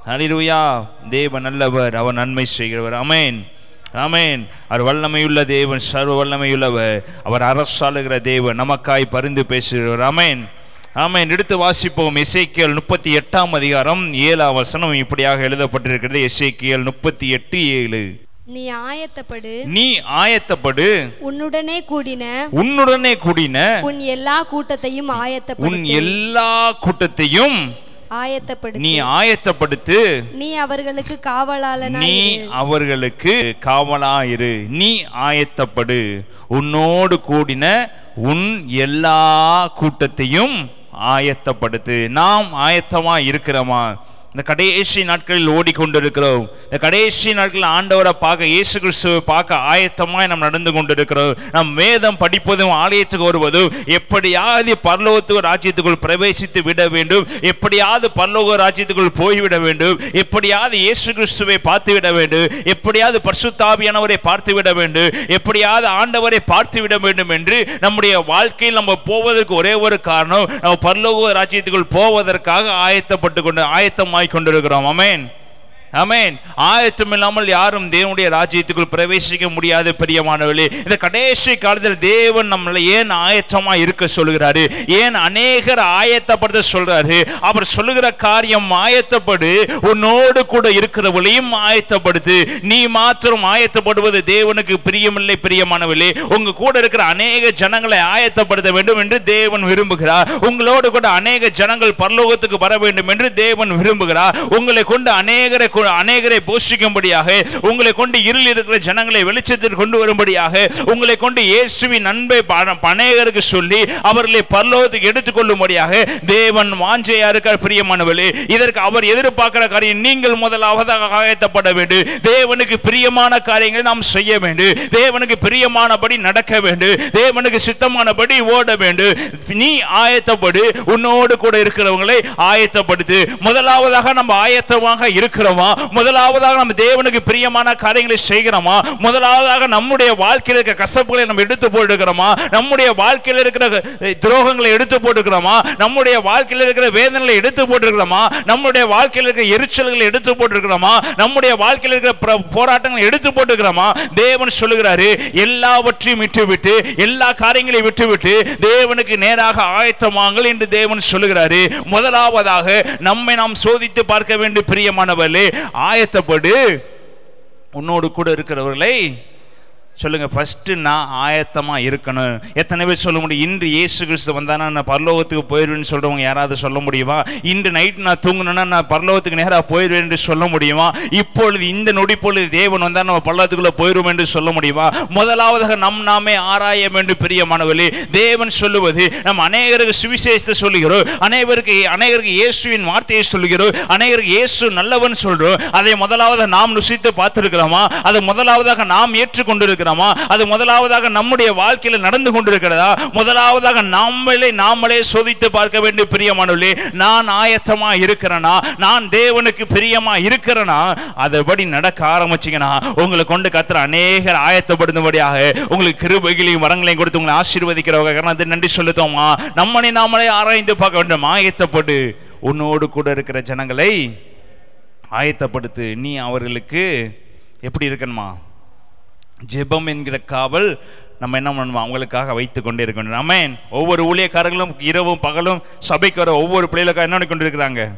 ஹல்லேலூயா. தேவன் நல்லவர், அவர் நன்மை செய்கிறவர். ஆமென், ஆமென். அவர் வல்லமையுள்ள தேவன், சர்வ வல்லமையுள்ளவர். அவர் அரசாளுகிற தேவன், நமக்காய் பரிந்து பேசுகிறவர். ஆமென், ஆமென். எடுத்து வாசிப்போம். எசேக்கியேல் 38 அதிகாரம் 7 வசனம் இப்படியாக எழுதப்பட்டிருக்கிறது. எசேக்கியேல் 38:7. நீ ஆயத்தப்படு, உன்னுடனே கூடின உன் எல்லா கூட்டத்தையும் நீ ஆயத்தப்படுத்து. நீ அவர்களுக்கு காவலாயிரு. நீ ஆயத்தப்படு, உன்னோடு கூடின உன் எல்லா கூட்டத்தையும் ஆயத்தப்படுத்து. நாம் ஆயத்தமா இருக்கிறோமா? இந்த கடைசி நாட்களில் ஓடிக்கொண்டிருக்கிறோம். இந்த கடைசி நாட்களில் ஆண்டவரை பார்க்க, இயேசு கிறிஸ்துவை பார்க்க ஆயத்தமாய் நாம் நடந்து கொண்டிருக்கிறோம். நாம் வேதம் படிப்பதும் ஆலயத்துக்கு வருவதும் எப்படியாவது பரலோக ராஜ்யத்துக்குள் பிரவேசித்து விட வேண்டும், எப்படியாவது பரலோக ராஜ்யத்துக்குள் போய்விட வேண்டும், எப்படியாவது இயேசு கிறிஸ்துவை பார்த்து விட வேண்டும், எப்படியாவது பரிசுத்த ஆவியானவரை பார்த்து விட வேண்டும், எப்படியாவது ஆண்டவரை பார்த்து விட வேண்டும் என்று நம்முடைய வாழ்க்கையில் நம்ம போவதற்கு ஒரே ஒரு காரணம், நம்ம பரலோக ராஜ்யத்துக்குள் போவதற்காக ஆயத்தமாய் கொண்டிருக்கிறோம். ஆமென், ஆமென். ஆயத்தம் இல்லாமல் யாரும் தேவனுடைய ராஜ்யத்துக்குள் பிரவேசிக்க முடியாது. பிரியமானவர்களே, இந்த கடைசி காலத்தில் தேவன் நம்மளை ஏன் ஆயத்தமா இருக்க சொல்கிறாரு? ஏன் அநேகர் ஆயத்தப்படுத்த சொல்றாரு? அவர் சொல்லுகிற காரியம், ஆயத்தப்படு, உன்னோடு கூட இருக்கிறவளையும் ஆயத்தப்படுத்து. நீ மாத்திரம் ஆயத்தப்படுவது தேவனுக்கு பிரியமில்லை. பிரியமானவர்களே, உங்க கூட இருக்கிற அநேக ஜனங்களை ஆயத்தப்படுத்த வேண்டும் என்று தேவன் விரும்புகிறார். உங்களோடு கூட அநேக ஜனங்கள் பரலோகத்துக்கு வர வேண்டும் என்று தேவன் விரும்புகிறார். உங்களை கொண்டு அநேகரை போஷிக்கும்படியாக, உங்களை கொண்டு இருளில் இருக்கிற ஜனங்களை வெளிச்சத்தில் கொண்டு வரும்படியாக, உங்களை கொண்டு இயேசுவின் அன்பை அநேகருக்கு சொல்லி அவர்களை பரலோகத்துக்கு எடுத்துக்கொள்ளும்படியாக தேவன் வாஞ்சையா இருக்கார். பிரியமானவர்களே, இதற்கு அவர் எதிர்பார்க்கிற காரியம், நீங்கள் முதலாவதாக ஆயத்தப்பட வேண்டும். தேவனுக்கு பிரியமான காரியங்களை நாம் செய்ய வேண்டும். தேவனுக்கு பிரியமானபடி நடக்க வேண்டும். தேவனுக்கு சித்தமானபடி ஓட வேண்டும். நீ ஆயத்தப்படு, உன்னோடு கூட இருக்கிறவங்களை ஆயத்தப்படுத்து. முதலாவதாக நம்ம ஆயத்தமாக இருக்கிறோமா? முதலாவதாக நம்ம தேவனுக்கு பிரியமான காரியங்களை செய்கிறோமா? முதலாவதாக நம்முடைய வாழ்க்கையில் இருக்கிற கசப்புகளை நம்ம எடுத்து போட்டுக்கிறோமா? நம்முடைய வாழ்க்கையில் இருக்கிற துரோகங்களை எடுத்து போட்டுக்கிறோமா? நம்முடைய வாழ்க்கையில் இருக்கிற வேதனைகளை எடுத்து போட்டுக்கிறோமா? நம்முடைய வாழ்க்கையில் இருக்கிற எரிச்சல்களை எடுத்து போட்டுக்கிறோமா? நம்முடைய வாழ்க்கையில் இருக்கிற போராட்டங்களை எடுத்து போட்டுக்கிறோமா? தேவன் சொல்லுகிறாரு, எல்லாவற்றையும் விட்டுவிட்டு, எல்லா காரியங்களையும் விட்டுவிட்டு தேவனுக்கு நேராக ஆயத்தமாங்கள் என்று தேவன் சொல்லுகிறாரு. முதலாவதாக நம்மை நாம் சோதித்து பார்க்க வேண்டும். பிரியமானவர்களே, ஆயத்தப்படு, உன்னோடு கூட இருக்கிறவர்களை சொல்லுங்க. ஃபர்ஸ்ட் நான் ஆயத்தமா இருக்கணும். எத்தனை பேர் சொல்ல முடியும், இன்று இயேசு கிறிஸ்து வந்தானா நான் பரலோகத்துக்கு போயிடுவேன்னு சொல்றவங்க யாராவது சொல்ல முடியுமா? இன்று நைட் நான் தூங்கணும்னா நான் பரலோகத்துக்கு நேராக போயிடுவேன் என்று சொல்ல முடியுமா? இப்பொழுது இந்த நொடி பொழுது தேவன் வந்தா நம்ம பரலோகத்துக்குள்ள போயிடுவோம் என்று சொல்ல முடியுமா? முதலாவதாக நாமே ஆராய வேண்டும். பிரியமானவர்களே, தேவன் சொல்லுவது, நம்ம அநேகருக்கு சுவிசேஷத்தை சொல்லுகிறோம், அநேகருக்கு இயேசுவின் வார்த்தையை சொல்லுகிறோம், அநேகருக்கு இயேசு நல்லவன் சொல்றோம். அதை முதலாவது நாம் ருசித்து பார்த்திருக்கிறோமா? அதை முதலாவதாக நாம் ஏற்றுக்கொண்டிருக்கிறோம். அது முதலாவதாக நம்முடைய வாழ்க்கையில் நடந்து கொண்டிருக்கிறதா? முதலாவதாக நாமளே சோதித்து பார்க்க வேண்டும். பிரியமானவர்களே, நான் ஆயத்தமா இருக்கிறேனா? நான் தேவனுக்கு பிரியமா இருக்கிறேனா? அதபடி நடக்க ஆரம்பிச்சீங்கன்னா உங்களை கொண்டு கர்த்தர் அநேகர் ஆயத்தப்படும்படியாக உங்களுக்கு கிருபைகளையும் வரங்களையும் கொடுத்து உங்களை ஆசீர்வதிக்கிறவங்க நன்றி சொல்லுதோமா? நாமளே ஆராய்ந்து பார்க்க வேண்டும். ஆயத்தப்படு, உன்னோடு கூட இருக்கிற ஜனங்களை ஆயத்தப்படுத்து. நீ அவர்களுக்கு எப்படி இருக்கணுமா? ஜெபம் என்கிற காவல் நம்ம என்ன பண்ணணும்? அவங்களுக்காக வைத்து கொண்டே இருக்கணும். ஆமென். ஒவ்வொரு ஊழியக்காரர்களும் இரவும் பகலும் சபைக்கு வர ஒவ்வொரு பிள்ளைகளுக்காக என்ன பண்ணி கொண்டிருக்கிறாங்க?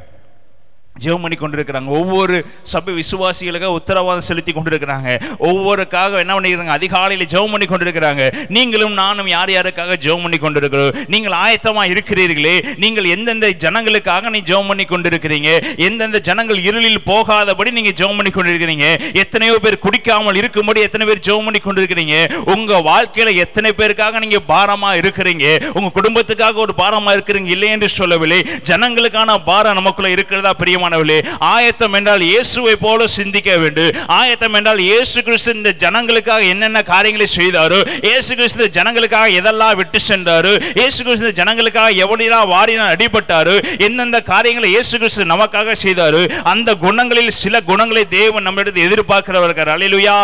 ஜெபம் பண்ணி கொண்டிருக்கிறாங்க. ஒவ்வொரு சபை விசுவாசிகளுக்காக உத்தரவாதம் செலுத்தி கொண்டிருக்கிறாங்க. ஒவ்வொருக்காக என்ன பண்ணிக்கிறாங்க? அதிகாலையில் ஜெபம் பண்ணி கொண்டிருக்கிறாங்க. நீங்களும் நானும் யார் யாருக்காக ஜெபம் பண்ணி கொண்டிருக்கிறோம்? நீங்கள் ஆயத்தமா இருக்கிறீர்களே? நீங்கள் எந்தெந்த ஜனங்களுக்காக நீ ஜெபம் பண்ணி கொண்டிருக்கிறீங்க? எந்தெந்த ஜனங்கள் இருளில் போகாதபடி நீங்க ஜெபம் பண்ணி கொண்டிருக்கிறீங்க? எத்தனையோ பேர் குடிக்காமல் இருக்கும்படி எத்தனை பேர் ஜெபம் பண்ணி கொண்டிருக்கிறீங்க? உங்க வாழ்க்கையில எத்தனை பேருக்காக நீங்க பாரமா இருக்கிறீங்க? உங்க குடும்பத்துக்காக ஒரு பாரமா இருக்கிறீங்க இல்லை என்று சொல்லவில்லை. ஜனங்களுக்கான பாரம் நமக்குள்ள இருக்கிறதா? பிரியமானவர்களே, ஆயத்தம் என்றால் இயேசுவை போல சிந்திக்க வேண்டும். ஆயத்தம் என்றால் இயேசு கிறிஸ்து இந்த ஜனங்களுக்காக என்னென்ன காரியங்களை செய்தாரோ, இயேசு கிறிஸ்து ஜனங்களுக்காக எதெல்லாம் விட்டு சென்றாரோ, இயேசு கிறிஸ்து ஜனங்களுக்காக எவ்வளவு வாரினால் அடிபட்டாரோ, எந்தெந்த காரியங்களை இயேசு கிறிஸ்து நமக்காக செய்தாரோ, அந்த குணங்களில் சில குணங்களை தேவன் நம்மிடத்தில் எதிர்பார்க்கிறவர்கள். ஹல்லேலூயா,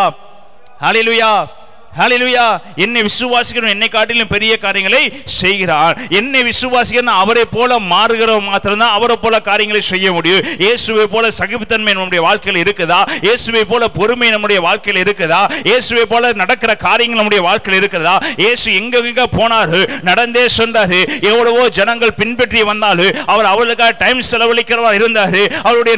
ஹல்லேலூயா. ஹல்லேலூயா. என்னை விசுவாசிக்கிறவன் என்னை காட்டிலும் பெரிய காரியங்களை செய்கிறார். என்னை விசுவாசிக்கிறவன் அவரை போல மாறுகிறவன் மாத்திரம்தான் அவரை போல காரியங்களை செய்ய முடியும். இயேசுவை போல சகிப்புத்தன்மை நம்முடைய வாழ்க்கையில் இருக்குதா? இயேசுவை போல பொறுமை நம்முடைய வாழ்க்கையில் இருக்குதா? இயேசுவை போல நடக்கிற காரியங்கள் நம்முடைய வாழ்க்கையில் இருக்குதா? இயேசு எங்க போனாரு, நடந்தே சென்றாரு. எவ்வளவோ ஜனங்கள் பின்பற்றி வந்தாலும் அவர் அவர்களுக்காக டைம் செலவழிக்கிறவர் இருந்தாரு. அவருடைய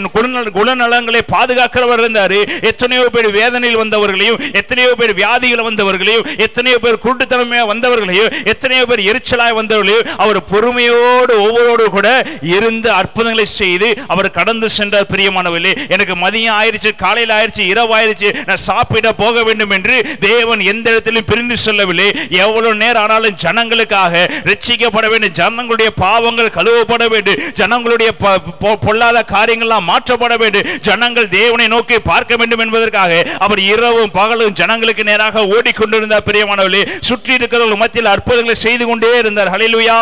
குணநலங்களை பாதுகாக்கிறவர் இருந்தாரு. எத்தனையோ பேர் வேதனையில் வந்தவர்களையும், எத்தனையோ பேர் வியாதிகள் வந்தவர்களையும், எத்தனையோ பேர் குருட்டுத்தனமே வந்தவர்களையும், எத்தனையோ பேர் எரிச்சலாய் வந்தவர்களையும் அவர் பொறுமையோடு ஒவ்வொரு கூட இருந்து அற்புதங்களை செய்து அவர் கடந்து சென்றார். பிரியமானவர்களே, எனக்கு மதியம் ஆயிருச்சு, காலையில் ஆயிருச்சு, இரவு ஆயிருச்சு, நான் சாப்பிட போக வேண்டும் என்று தேவன் எந்த இடத்திலும் பிரிந்து சொல்லவில்லை. எவ்வளவு நேரம் ஆனாலும் ஜனங்களுக்காக ரட்சிக்கப்பட வேண்டும், ஜனங்களுடைய பாவங்கள் கழுவப்பட வேண்டும், ஜனங்களுடைய பொல்லாத காரியங்கள்லாம் மாற்றப்பட வேண்டும், ஜனங்கள் தேவனை நோக்கி பார்க்க வேண்டும் என்பதற்காக அவர் இரவும் பகலும் ஜனங்களுக்கு நேராக ஓடிக்கொண்டிருந்தார். பிரியமானவர்களே, சுற்றி இருக்கிறவர்கள் மத்தியில் அற்புதங்களை செய்து கொண்டே இருந்தார். ஹல்லேலூயா,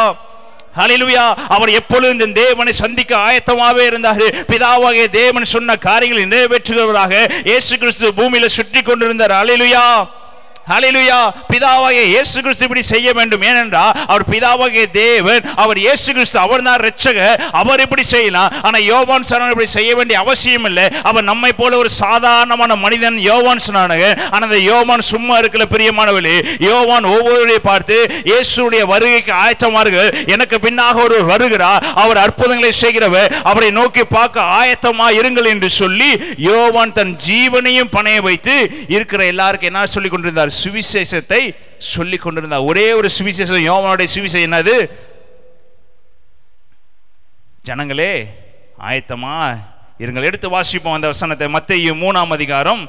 ஹல்லேலூயா. அவர் எப்பொழுதும் இந்த தேவனை சந்திக்க ஆயத்தமாகவே இருந்தார். பிதாவாகிய தேவன் சொன்ன காரியங்களை நிறைவேற்றுகிறவராக இயேசு கிறிஸ்து பூமியில சுற்றி கொண்டிருந்தார். ஹல்லேலூயா, ஹல்லேலூயா. பிதாவாகிய இயேசு கிறிஸ்து இப்படி செய்ய வேண்டும். ஏனென்றால் அவர் பிதாவாகிய தேவன், அவர் இயேசு கிறிஸ்து, அவர் தான் இரட்சகர், அவர் இப்படி செய்யலாம். ஆனா யோவான் சொன்னான் இப்படி செய்ய வேண்டிய அவசியம் இல்லை. அவர் நம்மை போல ஒரு சாதாரணமான மனிதன் யோவான் சொன்னாங்க. ஆனா அந்த யோவான் சும்மா இருக்கல. பிரியமானவர்களே, யோவான் ஒவ்வொருவரையும் பார்த்து இயேசுடைய வருகைக்கு ஆயத்தமார்கள், எனக்கு பின்னாக ஒருவர் வருகிறார், அவர் அற்புதங்களை செய்கிறவர், அவரை நோக்கி பார்க்க ஆயத்தமா இருங்கள் என்று சொல்லி யோவான் தன் ஜீவனையும் பணைய வைத்து இருக்கிற எல்லாருக்கும் என்ன சொல்லிக் கொண்டிருந்தார்? சுவிசேஷத்தை சொல்லிக் கொண்டிருந்தார். ஒரே ஒரு சுவிசேஷம், யோவானுடைய சுவிசேஷம் என்னது? ஜனங்களே ஆயத்தமா இருங்கள். எடுத்து வாசிப்போம் அந்த வசனத்தை. மத்தேயு 3ஆம் அதிகாரம்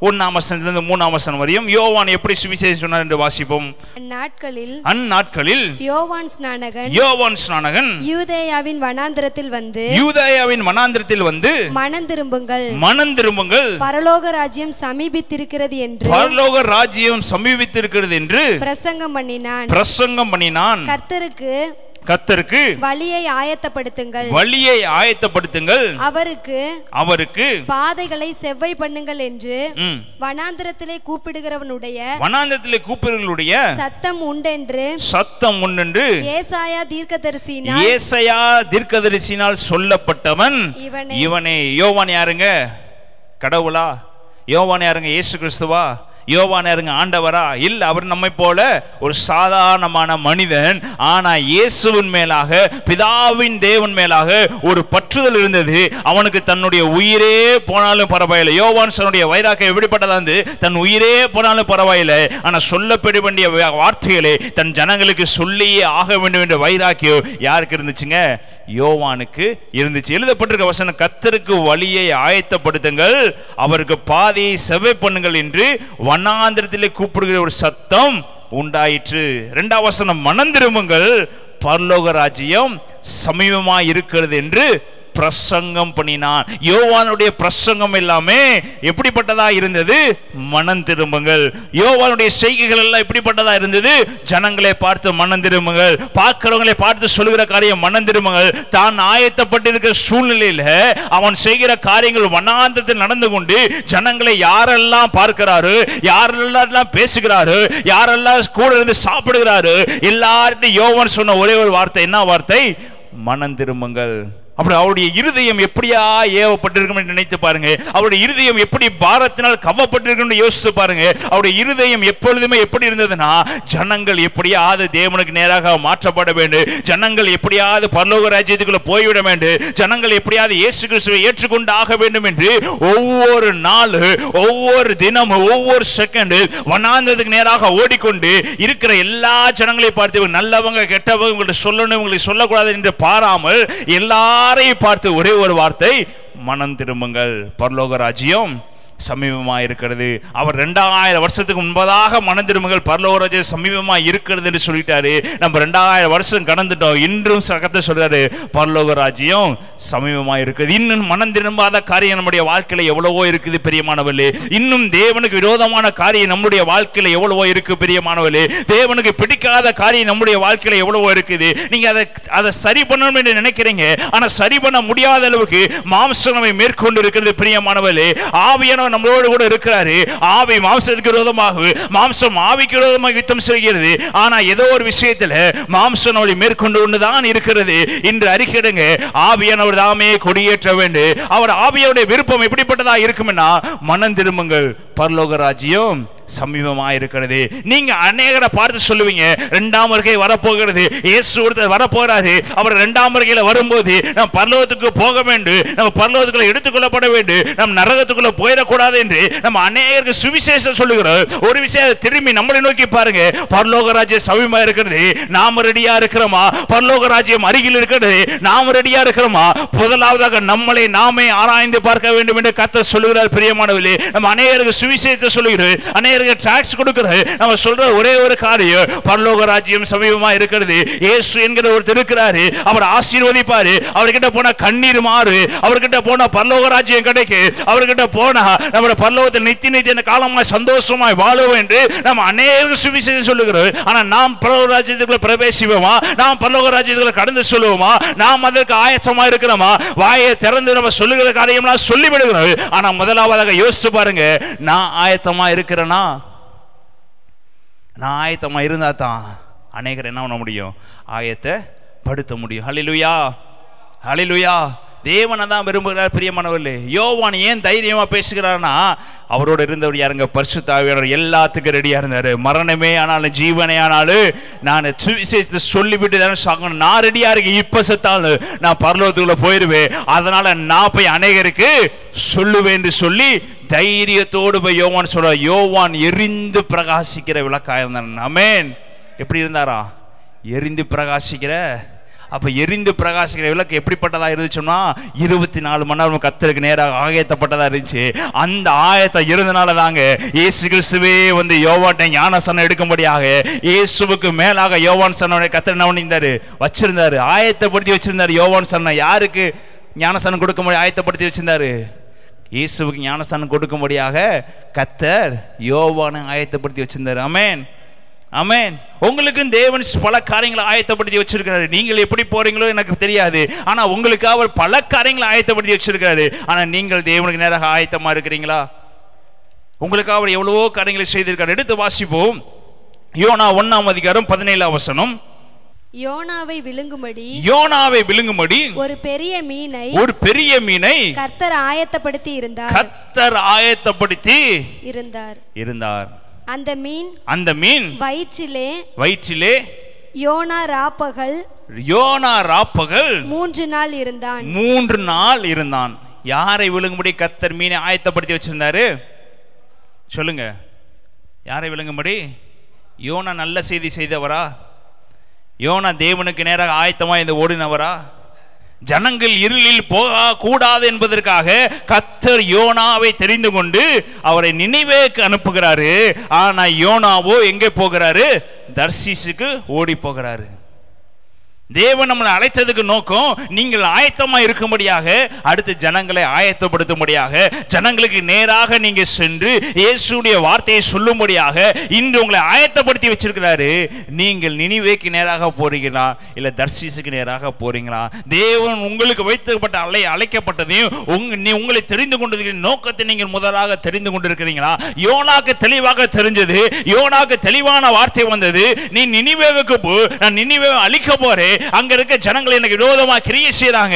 1ஆம் வசனத்திலிருந்து 3ஆம் வசனம் வரையும் யோவான் எப்படி சுவிசேஷம் சொன்னார் என்று வாசிப்போம். அந்நாட்களில் யோவான் ஸ்நானகன் யூதேயாவின் வனாந்திரத்தில் வந்து மனம் திரும்புங்கள், பரலோக ராஜ்யம் சமீபித்திருக்கிறது என்று பிரசங்கம் பண்ணினான். கர்த்தருக்கு வழியை ஆயத்தப்படுத்துங்கள், அவருக்கு பாதைகளை செவ்வை பண்ணுங்கள் என்று வனாந்திரத்திலே கூப்பிடுகிறவனுடைய சத்தம் உண்டென்று ஏசாயா தீர்க்கதரிசியினால் சொல்லப்பட்டவன் இவனே. யோவான் யாருங்க? கடவுளா? யோவான் யாருங்க? இயேசு கிறிஸ்துவா? யோவான் யாருங்க? ஆண்டவரா? இல்ல, அவர் நம்மை போல ஒரு சாதாரணமான மனிதன். ஆனா இயேசுவின் மேலாக, பிதாவின் தேவன் மேலாக ஒரு பற்றுதல் இருந்தது. அவனுக்கு தன்னுடைய உயிரே போனாலும் பரவாயில்லை. யோவான் தன்னுடைய வைராக்கியம் எப்படிப்பட்டதா இருந்து, தன் உயிரே போனாலும் பரவாயில்லை, ஆனா சொல்லப்பட வேண்டிய வார்த்தைகளை தன் ஜனங்களுக்கு சொல்லியே ஆக வேண்டும் என்ற வைராக்கியம் யாருக்கு இருந்துச்சுங்க? யோவானுக்கு இருந்துச்சு. எழுதப்பட்டிருக்க வசனம், கர்த்தருக்கு வழியை ஆயத்தப்படுத்துங்கள், அவருக்கு பாதையை செவ்வை பண்ணுங்கள் என்று வனாந்திரத்திலே கூப்பிடுகிற ஒரு சத்தம் உண்டாயிற்று. 2ஆம் வசனம், மனம் திரும்புங்கள், பரலோக ராஜ்யம் சமீபமாய் இருக்கிறது என்று பிரசங்கம் பண்ணினான். யோவானுடைய பிரசங்கம் எல்லாமே எப்படிப்பட்டதா இருந்தது? மனம் திரும்புங்கள். யோவானுடைய செய்கைகள் எல்லாம் எப்படிப்பட்டதா இருந்தது? ஜனங்களை பார்த்து மனம் திரும்புங்கள், பார்க்கிறவங்களை பார்த்து சொல்லுகிற காரியம் மனம் திரும்புங்கள். தான் ஆயத்தப்பட்டிருக்கிற சூழ்நிலையில அவன் செய்கிற காரியங்கள் வனாந்தரத்தில் நடந்து கொண்டு ஜனங்களை யாரெல்லாம் பார்க்கிறாரு, யாரெல்லாம் பேசுகிறாரு, யாரெல்லாம் கூட இருந்து சாப்பிடுகிறாரு, எல்லார்ட்டையும் யோவான் சொன்ன ஒரே ஒரு வார்த்தை, என்ன வார்த்தை? மனம் திரும்புங்கள். அப்படி அவருடைய இருதயம் எப்படியா ஏவப்பட்டிருக்கும் என்று நினைத்து பாருங்க. அவருடைய இருதயம் எப்படி பாரத்தினால் கவப்பட்டிருக்கும் யோசித்து பாருங்க. அவருடைய இருதயம் எப்பொழுதுமே எப்படி இருந்ததுன்னா, ஜனங்கள் எப்படியாவது தேவனுக்கு நேராக மாற்றப்பட வேண்டும், ஜனங்கள் எப்படியாவது பரலோக ராஜ்யத்துக்குள்ள போய்விட வேண்டும், ஜனங்கள் எப்படியாவது இயேசு கிறிஸ்துவை ஏற்றுக்கொண்டு ஆக வேண்டும் என்று ஒவ்வொரு நாள், ஒவ்வொரு தினம், ஒவ்வொரு செகண்ட் வனாந்தரத்துக்கு நேராக ஓடிக்கொண்டு இருக்கிற எல்லா ஜனங்களையும் பார்த்து நல்லவங்க கெட்டவங்க உங்களை சொல்லணும், உங்களை சொல்லக்கூடாது என்று பாராமல் எல்லாரையும் பார்த்து ஒரே ஒரு வார்த்தை, மனம் திரும்புங்கள், பரலோக ராஜ்யம் சமீபமாக இருக்கிறது. அவர் 2000 வருஷத்துக்கு முன்பதாக மனம் திரும்புங்கள், பரலோக ராஜ்யம் சமீபமாக இருக்கிறது என்று சொல்லிட்டாரு. நம்ம 2000 வருஷம் கடந்துட்டோம், இன்றும் சகத்தை சொல்றாரு பரலோக ராஜ்யம் சமீபமாக இருக்குது. இன்னும் மனம் திரும்பாத காரியம் நம்முடைய வாழ்க்கையில எவ்வளவோ இருக்குது பிரியமானவர்களே. இன்னும் தேவனுக்கு விரோதமான காரியம் நம்முடைய வாழ்க்கையில எவ்வளவோ இருக்கு பிரியமானவர்களே. தேவனுக்கு பிடிக்காத காரியம் நம்முடைய வாழ்க்கையில எவ்வளவோ இருக்குது. நீங்க அதை சரி பண்ணணும் என்று நினைக்கிறீங்க, ஆனா சரி பண்ண முடியாத அளவுக்கு மாம்சம் நம்மை மேற்கொண்டு இருக்கிறது பிரியமானவர்களே. ஆவியான விரோதமாக நம்மளோடு கூட இருக்கிறாரு. ஆவி மாம்சத்துக்கு விரோதமாக, மாம்சம் ஆவிக்கு விரோதமாக யுத்தம் செய்கிறது. ஆனா ஏதோ ஒரு விஷயத்துல மாம்சம் நம்மளை மேற்கொண்டு கொண்டுதான் இருக்கிறது. இன்று அறிக்கையிடுங்க, ஆவியானவர் தாமே கொடியேற்ற வேண்டும். அவர் ஆவியோட விருப்பம் எப்படிப்பட்டதா இருக்கும்னா, மனம் திரும்புங்கள், பரலோக ராஜ்யம் சமீபமாக இருக்கிறது. நீங்க அநேகரை பார்த்து சொல்லுவீங்க, இரண்டாம் வருகை வரப்போகிறது, இயேசு ஒருத்தர் வரப்போறாரு, அவர் இரண்டாம் வருகையில வரும்போது நம்ம பரலோகத்துக்கு போக வேண்டும், நம்ம பரலோகத்துக்குள்ள எடுத்துக்கொள்ளப்பட வேண்டும், நம்ம நரகத்துக்குள்ள போயிடக்கூடாது என்று நம்ம அநேகருக்கு சுவிசேஷம் சொல்லுகிறோம். ஒரு விஷயம் திரும்பி நம்மளை நோக்கி பாருங்க, பரலோக ராஜ்யம் சமீபமா இருக்கிறது, நாம ரெடியா இருக்கிறோமா? பரலோக ராஜ்யம் அருகில் இருக்கிறது, நாம ரெடியா இருக்கிறோமா? முதலாவதாக நம்மளை நாமே ஆராய்ந்து பார்க்க வேண்டும் என்று கர்த்தர் சொல்லுகிறார். பிரியமானவர்களே, நம்ம அநேகருக்கு சுவிசேஷத்தை சொல்லுகிறோம், டாக்ஸ் கொடுக்கிறது. நம்ம சொல்ற ஒரே ஒரு காரியம், பரலோக ராஜ்யம் சமீபமா இருக்கிறது. இயேசு என்கிற ஒருத்தர் இருக்கிறாரு, அவர் ஆசீர்வதிப்பாரு. அவர்கிட்ட போனா கண்ணீர் மாறு, அவர்கிட்ட போனா பரலோக ராஜ்யம் கிடைக்கும், அவர்கிட்ட போனா நம்ம பரலோகத்தில் நித்திய காலமா சந்தோஷமாய் வாழுவோம் என்று நம்ம அநேக சுவிசேஷம் சொல்லுகிறோம். ஆனா நாம் பரலோக ராஜ்யத்துக்குள்ள பிரவேசிப்போமா? நாம் பரலோக ராஜ்யத்துக்குள்ள கடந்து சொல்லுவோமா? நாம் அதற்கு ஆயத்தமா இருக்கிறோமா? வாயை திறந்து நம்ம சொல்லுகிற காரியம்லாம் சொல்லிவிடுகிறோம். ஆனா முதலாவதாக யோசிச்சு பாருங்க, நான் ஆயத்தமா இருக்கிறேனா? நான் ஆயத்தமா இருந்தா தான் அநேகர் என்ன பண்ண முடியும்? ஆயத்தப்படுத்த முடியும். ஹல்லேலூயா, ஹல்லேலூயா. தேவனை தான் விரும்புகிறார். பிரியமானவர்களே, யோவான் ஏன் தைரியமா பேசுகிறார்னா, அவரோடு இருந்தவர் யாருங்க? பரிசுத்த ஆவியானவர். எல்லாத்துக்கும் ரெடியா இருந்தாரு. மரணமே ஆனாலும் ஜீவனே ஆனாலும் நான் சுவிசேஷத்தை சொல்லிவிட்டு தானே சாகணும். நான் ரெடியா இருக்கேன். இப்ப செத்தாலும் நான் பரலோகத்துக்குள்ள போயிருவேன். அதனால நான் போய் அநேகருக்கு சொல்லுவேன் என்று சொல்லி தைரியத்தோடு போய் யோவான் சொல்ற. யோவான் எரிந்து பிரகாசிக்கிற விளக்காக இருந்தான். ஆமென். எப்படி இருந்தாரா? எரிந்து பிரகாசிக்கிற. அப்ப எரிந்து பிரகாசிக்கிற விளக்கு எப்படிப்பட்டதா இருந்துச்சுன்னா, 24 மணி நேரம் கர்த்தருக்கு நேராக ஆயத்தப்பட்டதா இருந்துச்சு. அந்த ஆயத்தம் இருந்தனால தாங்க இயேசு கிறிஸ்துவே வந்து யோவான் ஞானஸ்நானம் எடுக்கும்படியாக, இயேசுவுக்கு மேலாக யோவான் ஸ்நானம் கர்த்தர் என்ன பண்ணியிருந்தாரு? வச்சிருந்தாரு, ஆயத்தப்படுத்தி வச்சிருந்தாரு. யோவான் ஸ்நானம் யாருக்கு ஞானஸ்நானம் கொடுக்கும்படி ஆயத்தப்படுத்தி வச்சிருந்தாரு? இயேசுவுக்கு ஞானஸ்நானம் கொடுக்கும்படியாக கர்த்தர் யோவானை ஆயத்தப்படுத்தி வச்சிருந்தாரு. ஆமென், ஆமென். உங்களுக்கு தேவன் பல காரியங்களை ஆயத்தப்படுத்தி வச்சிருக்கிறாரு. நீங்கள் எப்படி போறீங்களோ எனக்கு தெரியாது, ஆனா உங்களுக்கு அவர் பல காரியங்களை ஆயத்தப்படுத்தி வச்சிருக்கிறாரு. ஆனா நீங்கள் தேவனுக்கு நேராக ஆயத்தமா இருக்கிறீங்களா? உங்களுக்கு அவர் எவ்வளவோ காரியங்களை செய்திருக்காரு. எடுத்து வாசிப்போம். யோனா 1ஆம் அதிகாரம் 17ஆம் வசனம். யோனாவை விழுங்கும்படி ஒரு பெரிய மீனை கர்த்தர் ஆயத்தப்படுத்தி இருந்தார். அந்த மீன் வயிற்றிலே யோனா ராப்பகல் 3 நாள் இருந்தான். யாரை விழுங்கும்படி கர்த்தர் மீனை ஆயத்தப்படுத்தி வச்சிருந்தாரு? சொல்லுங்க, யாரை விழுங்கும்படி? யோனா நல்ல செய்தி செய்தவரா? யோனா தேவனுக்கு நேராக ஆயத்தமா இந்த ஓடினவரா? ஜனங்கள் இருளில் போக கூடாது என்பதற்காக கர்த்தர் யோனாவை தெரிந்து கொண்டு அவரை நினிவேக்கு அனுப்புகிறாரு. ஆனா யோனாவோ எங்கே போகிறாரு? தர்சீசுக்கு ஓடி போகிறாரு. தேவன் நம்மளை அழைத்ததுக்கு நோக்கம் நீங்கள் ஆயத்தமா இருக்கும்படியாக, அடுத்து ஜனங்களை ஆயத்தப்படுத்தும்படியாக, ஜனங்களுக்கு நேராக நீங்க சென்று இயேசுடைய வார்த்தையை சொல்லும்படியாக இன்று உங்களை ஆயத்தப்படுத்தி வச்சிருக்கிறாரு. நீங்கள் நினிவேக்கு நேராக போறீங்களா இல்ல தர்சீசுக்கு நேராக போறீங்களா? தேவன் உங்களுக்கு வைக்கப்பட்ட அழைக்கப்பட்டதையும் உங்களை தெரிந்து கொண்டதுக்கு நோக்கத்தை நீங்கள் முதலாக தெரிந்து கொண்டிருக்கிறீங்களா? யோனாக்கு தெளிவாக தெரிஞ்சது, யோனாக்கு தெளிவான வார்த்தை வந்தது, நீ நினிவேவுக்கு போ, நான் நினிவேவை அழிக்க போறேன், அங்க இருக்க ஜனங்கள் எனக்கு விரோதமா கிரியை செய்றாங்க,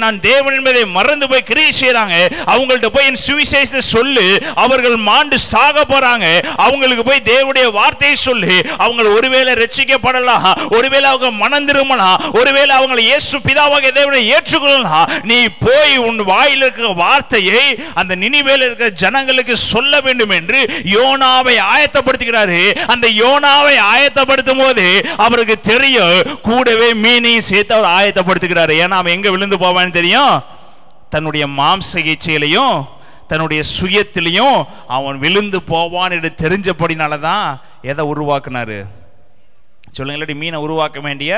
நான் தேவன் என்பதை மறந்து போய் கிரியை செய்றாங்க, அவங்கள்ட்ட போய் என் சுவிசேஷத்தை சொல்லு, அவர்கள் மாண்டு சாக போறாங்க, அவங்களுக்கு போய் தேவனுடைய வார்த்தையை சொல்லு, அவங்க ஒருவேளை ரட்சிக்கப்படலாம், ஒருவேளை அவங்க மனம் திரும்பலாம், ஒருவேளை அவங்க இயேசு பிதாவாக தேவனை ஏற்றுக்கொள்ளலாம். நீ போய் உன் வாயில் இருக்கிற வார்த்தையை அந்த நினிவேல இருக்கிற ஜனங்களுக்கு சொல்ல வேண்டும் என்று யோனாவை ஆயத்தப்படுத்துகிறாரு. அந்த யோனாவை ஆயத்தப்படுத்தும் போது அவருக்கு தெரியும், கூடவே மீனையும் சேர்த்து அவர் ஆயத்தப்படுத்துகிறாரு. ஏன்னா அவன் எங்க விழுந்து போவான்னு தெரியும், தன்னுடைய மாம்ச இச்சையிலையும் தன்னுடைய சுயத்திலையும் அவன் விழுந்து போவான் என்று தெரிஞ்சபடினாலதான் எதை உருவாக்குனாரு? சொல்லுங்க, மீனை உருவாக்க வேண்டிய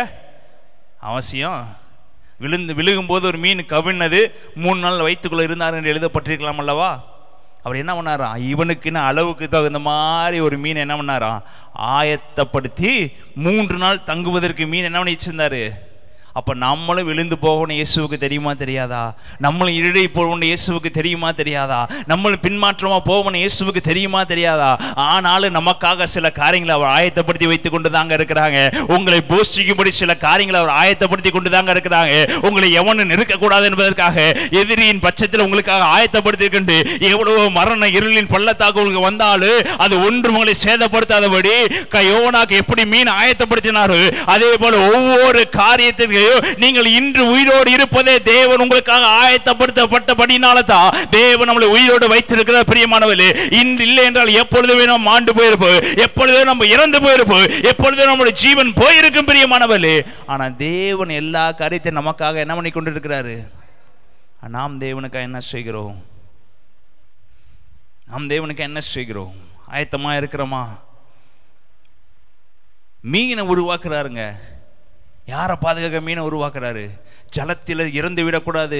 அவசியம். விழுகும்போது ஒரு மீன் கவிழ்னது 3 நாள் வயிற்றுக்குள்ள இருந்தார் என்று எழுதப்பட்டிருக்கலாம் அல்லவா? அவர் என்ன பண்ணாரா? இவனுக்குன்னு அளவுக்கு தகுந்த மாதிரி ஒரு மீன் என்ன பண்ணாரா? ஆயத்தப்படுத்தி 3 நாள் தங்குவதற்கு மீன் என்ன பண்ணி வச்சிருந்தாரு? அப்ப நம்மளும் விழுந்து போகணும் இயேசுவுக்கு தெரியுமா தெரியாதா? நம்மளும் இருளை போகணும் இயேசுவுக்கு தெரியுமா தெரியாதா? நம்மளும் பின்மாற்றமா போகணும் இயேசுவுக்கு தெரியுமா தெரியாதா? ஆனாலும் நமக்காக சில காரியங்களை அவர் ஆயத்தப்படுத்தி வைத்துக் கொண்டு தாங்க இருக்கிறாங்க. உங்களை போஷிக்கும்படி சில காரியங்களை அவர் ஆயத்தப்படுத்தி கொண்டு தாங்க இருக்கிறாங்க. உங்களை எவனும் நெருக்கக்கூடாது என்பதற்காக எதிரியின் பட்சத்தில் உங்களுக்காக ஆயத்தப்படுத்தி கொண்டு எவ்வளவு மரண இருளின் பள்ளத்தாக்கு உங்களுக்கு வந்தாலும் அது ஒன்று உங்களை சேதப்படுத்தாதபடி யோனாக்கு எப்படி மீன் ஆயத்தப்படுத்தினாரோ அதே போல ஒவ்வொரு காரியத்திற்கு நீங்கள் இன்று உயிரோடு இருப்பதே தேவன் உங்களுக்காக ஆயத்தப்படுத்தப்பட்டபடினால தான் தேவன் நம்மளை உயிரோடு வைத்திருக்கிறார். பிரியமானவர்களே, இன்று இல்லை என்றால் எப்பொழுதுமே நாம் மாண்டு போயிருப்போம், எப்பொழுதே நம்ம இறந்து போயிருப்போம், எப்பொழுதே நம்முடைய ஜீவன் போயிருக்கும். பிரியமானவர்களே, ஆனா தேவன் எல்லா காரியத்தையும் நமக்காக என்ன பண்ணி கொண்டிருக்கிறாரு? நாம் தேவனுக்காக என்ன செய்கிறோம்? நாம் தேவனுக்கு என்ன செய்கிறோம்? ஆயத்தமா இருக்கிறோமா? மீனை உருவாக்குறாருங்க. யாரை பாதுகாக்க மீனை உருவாக்குறாரு? ஜலத்தில் இறந்து விடக்கூடாது,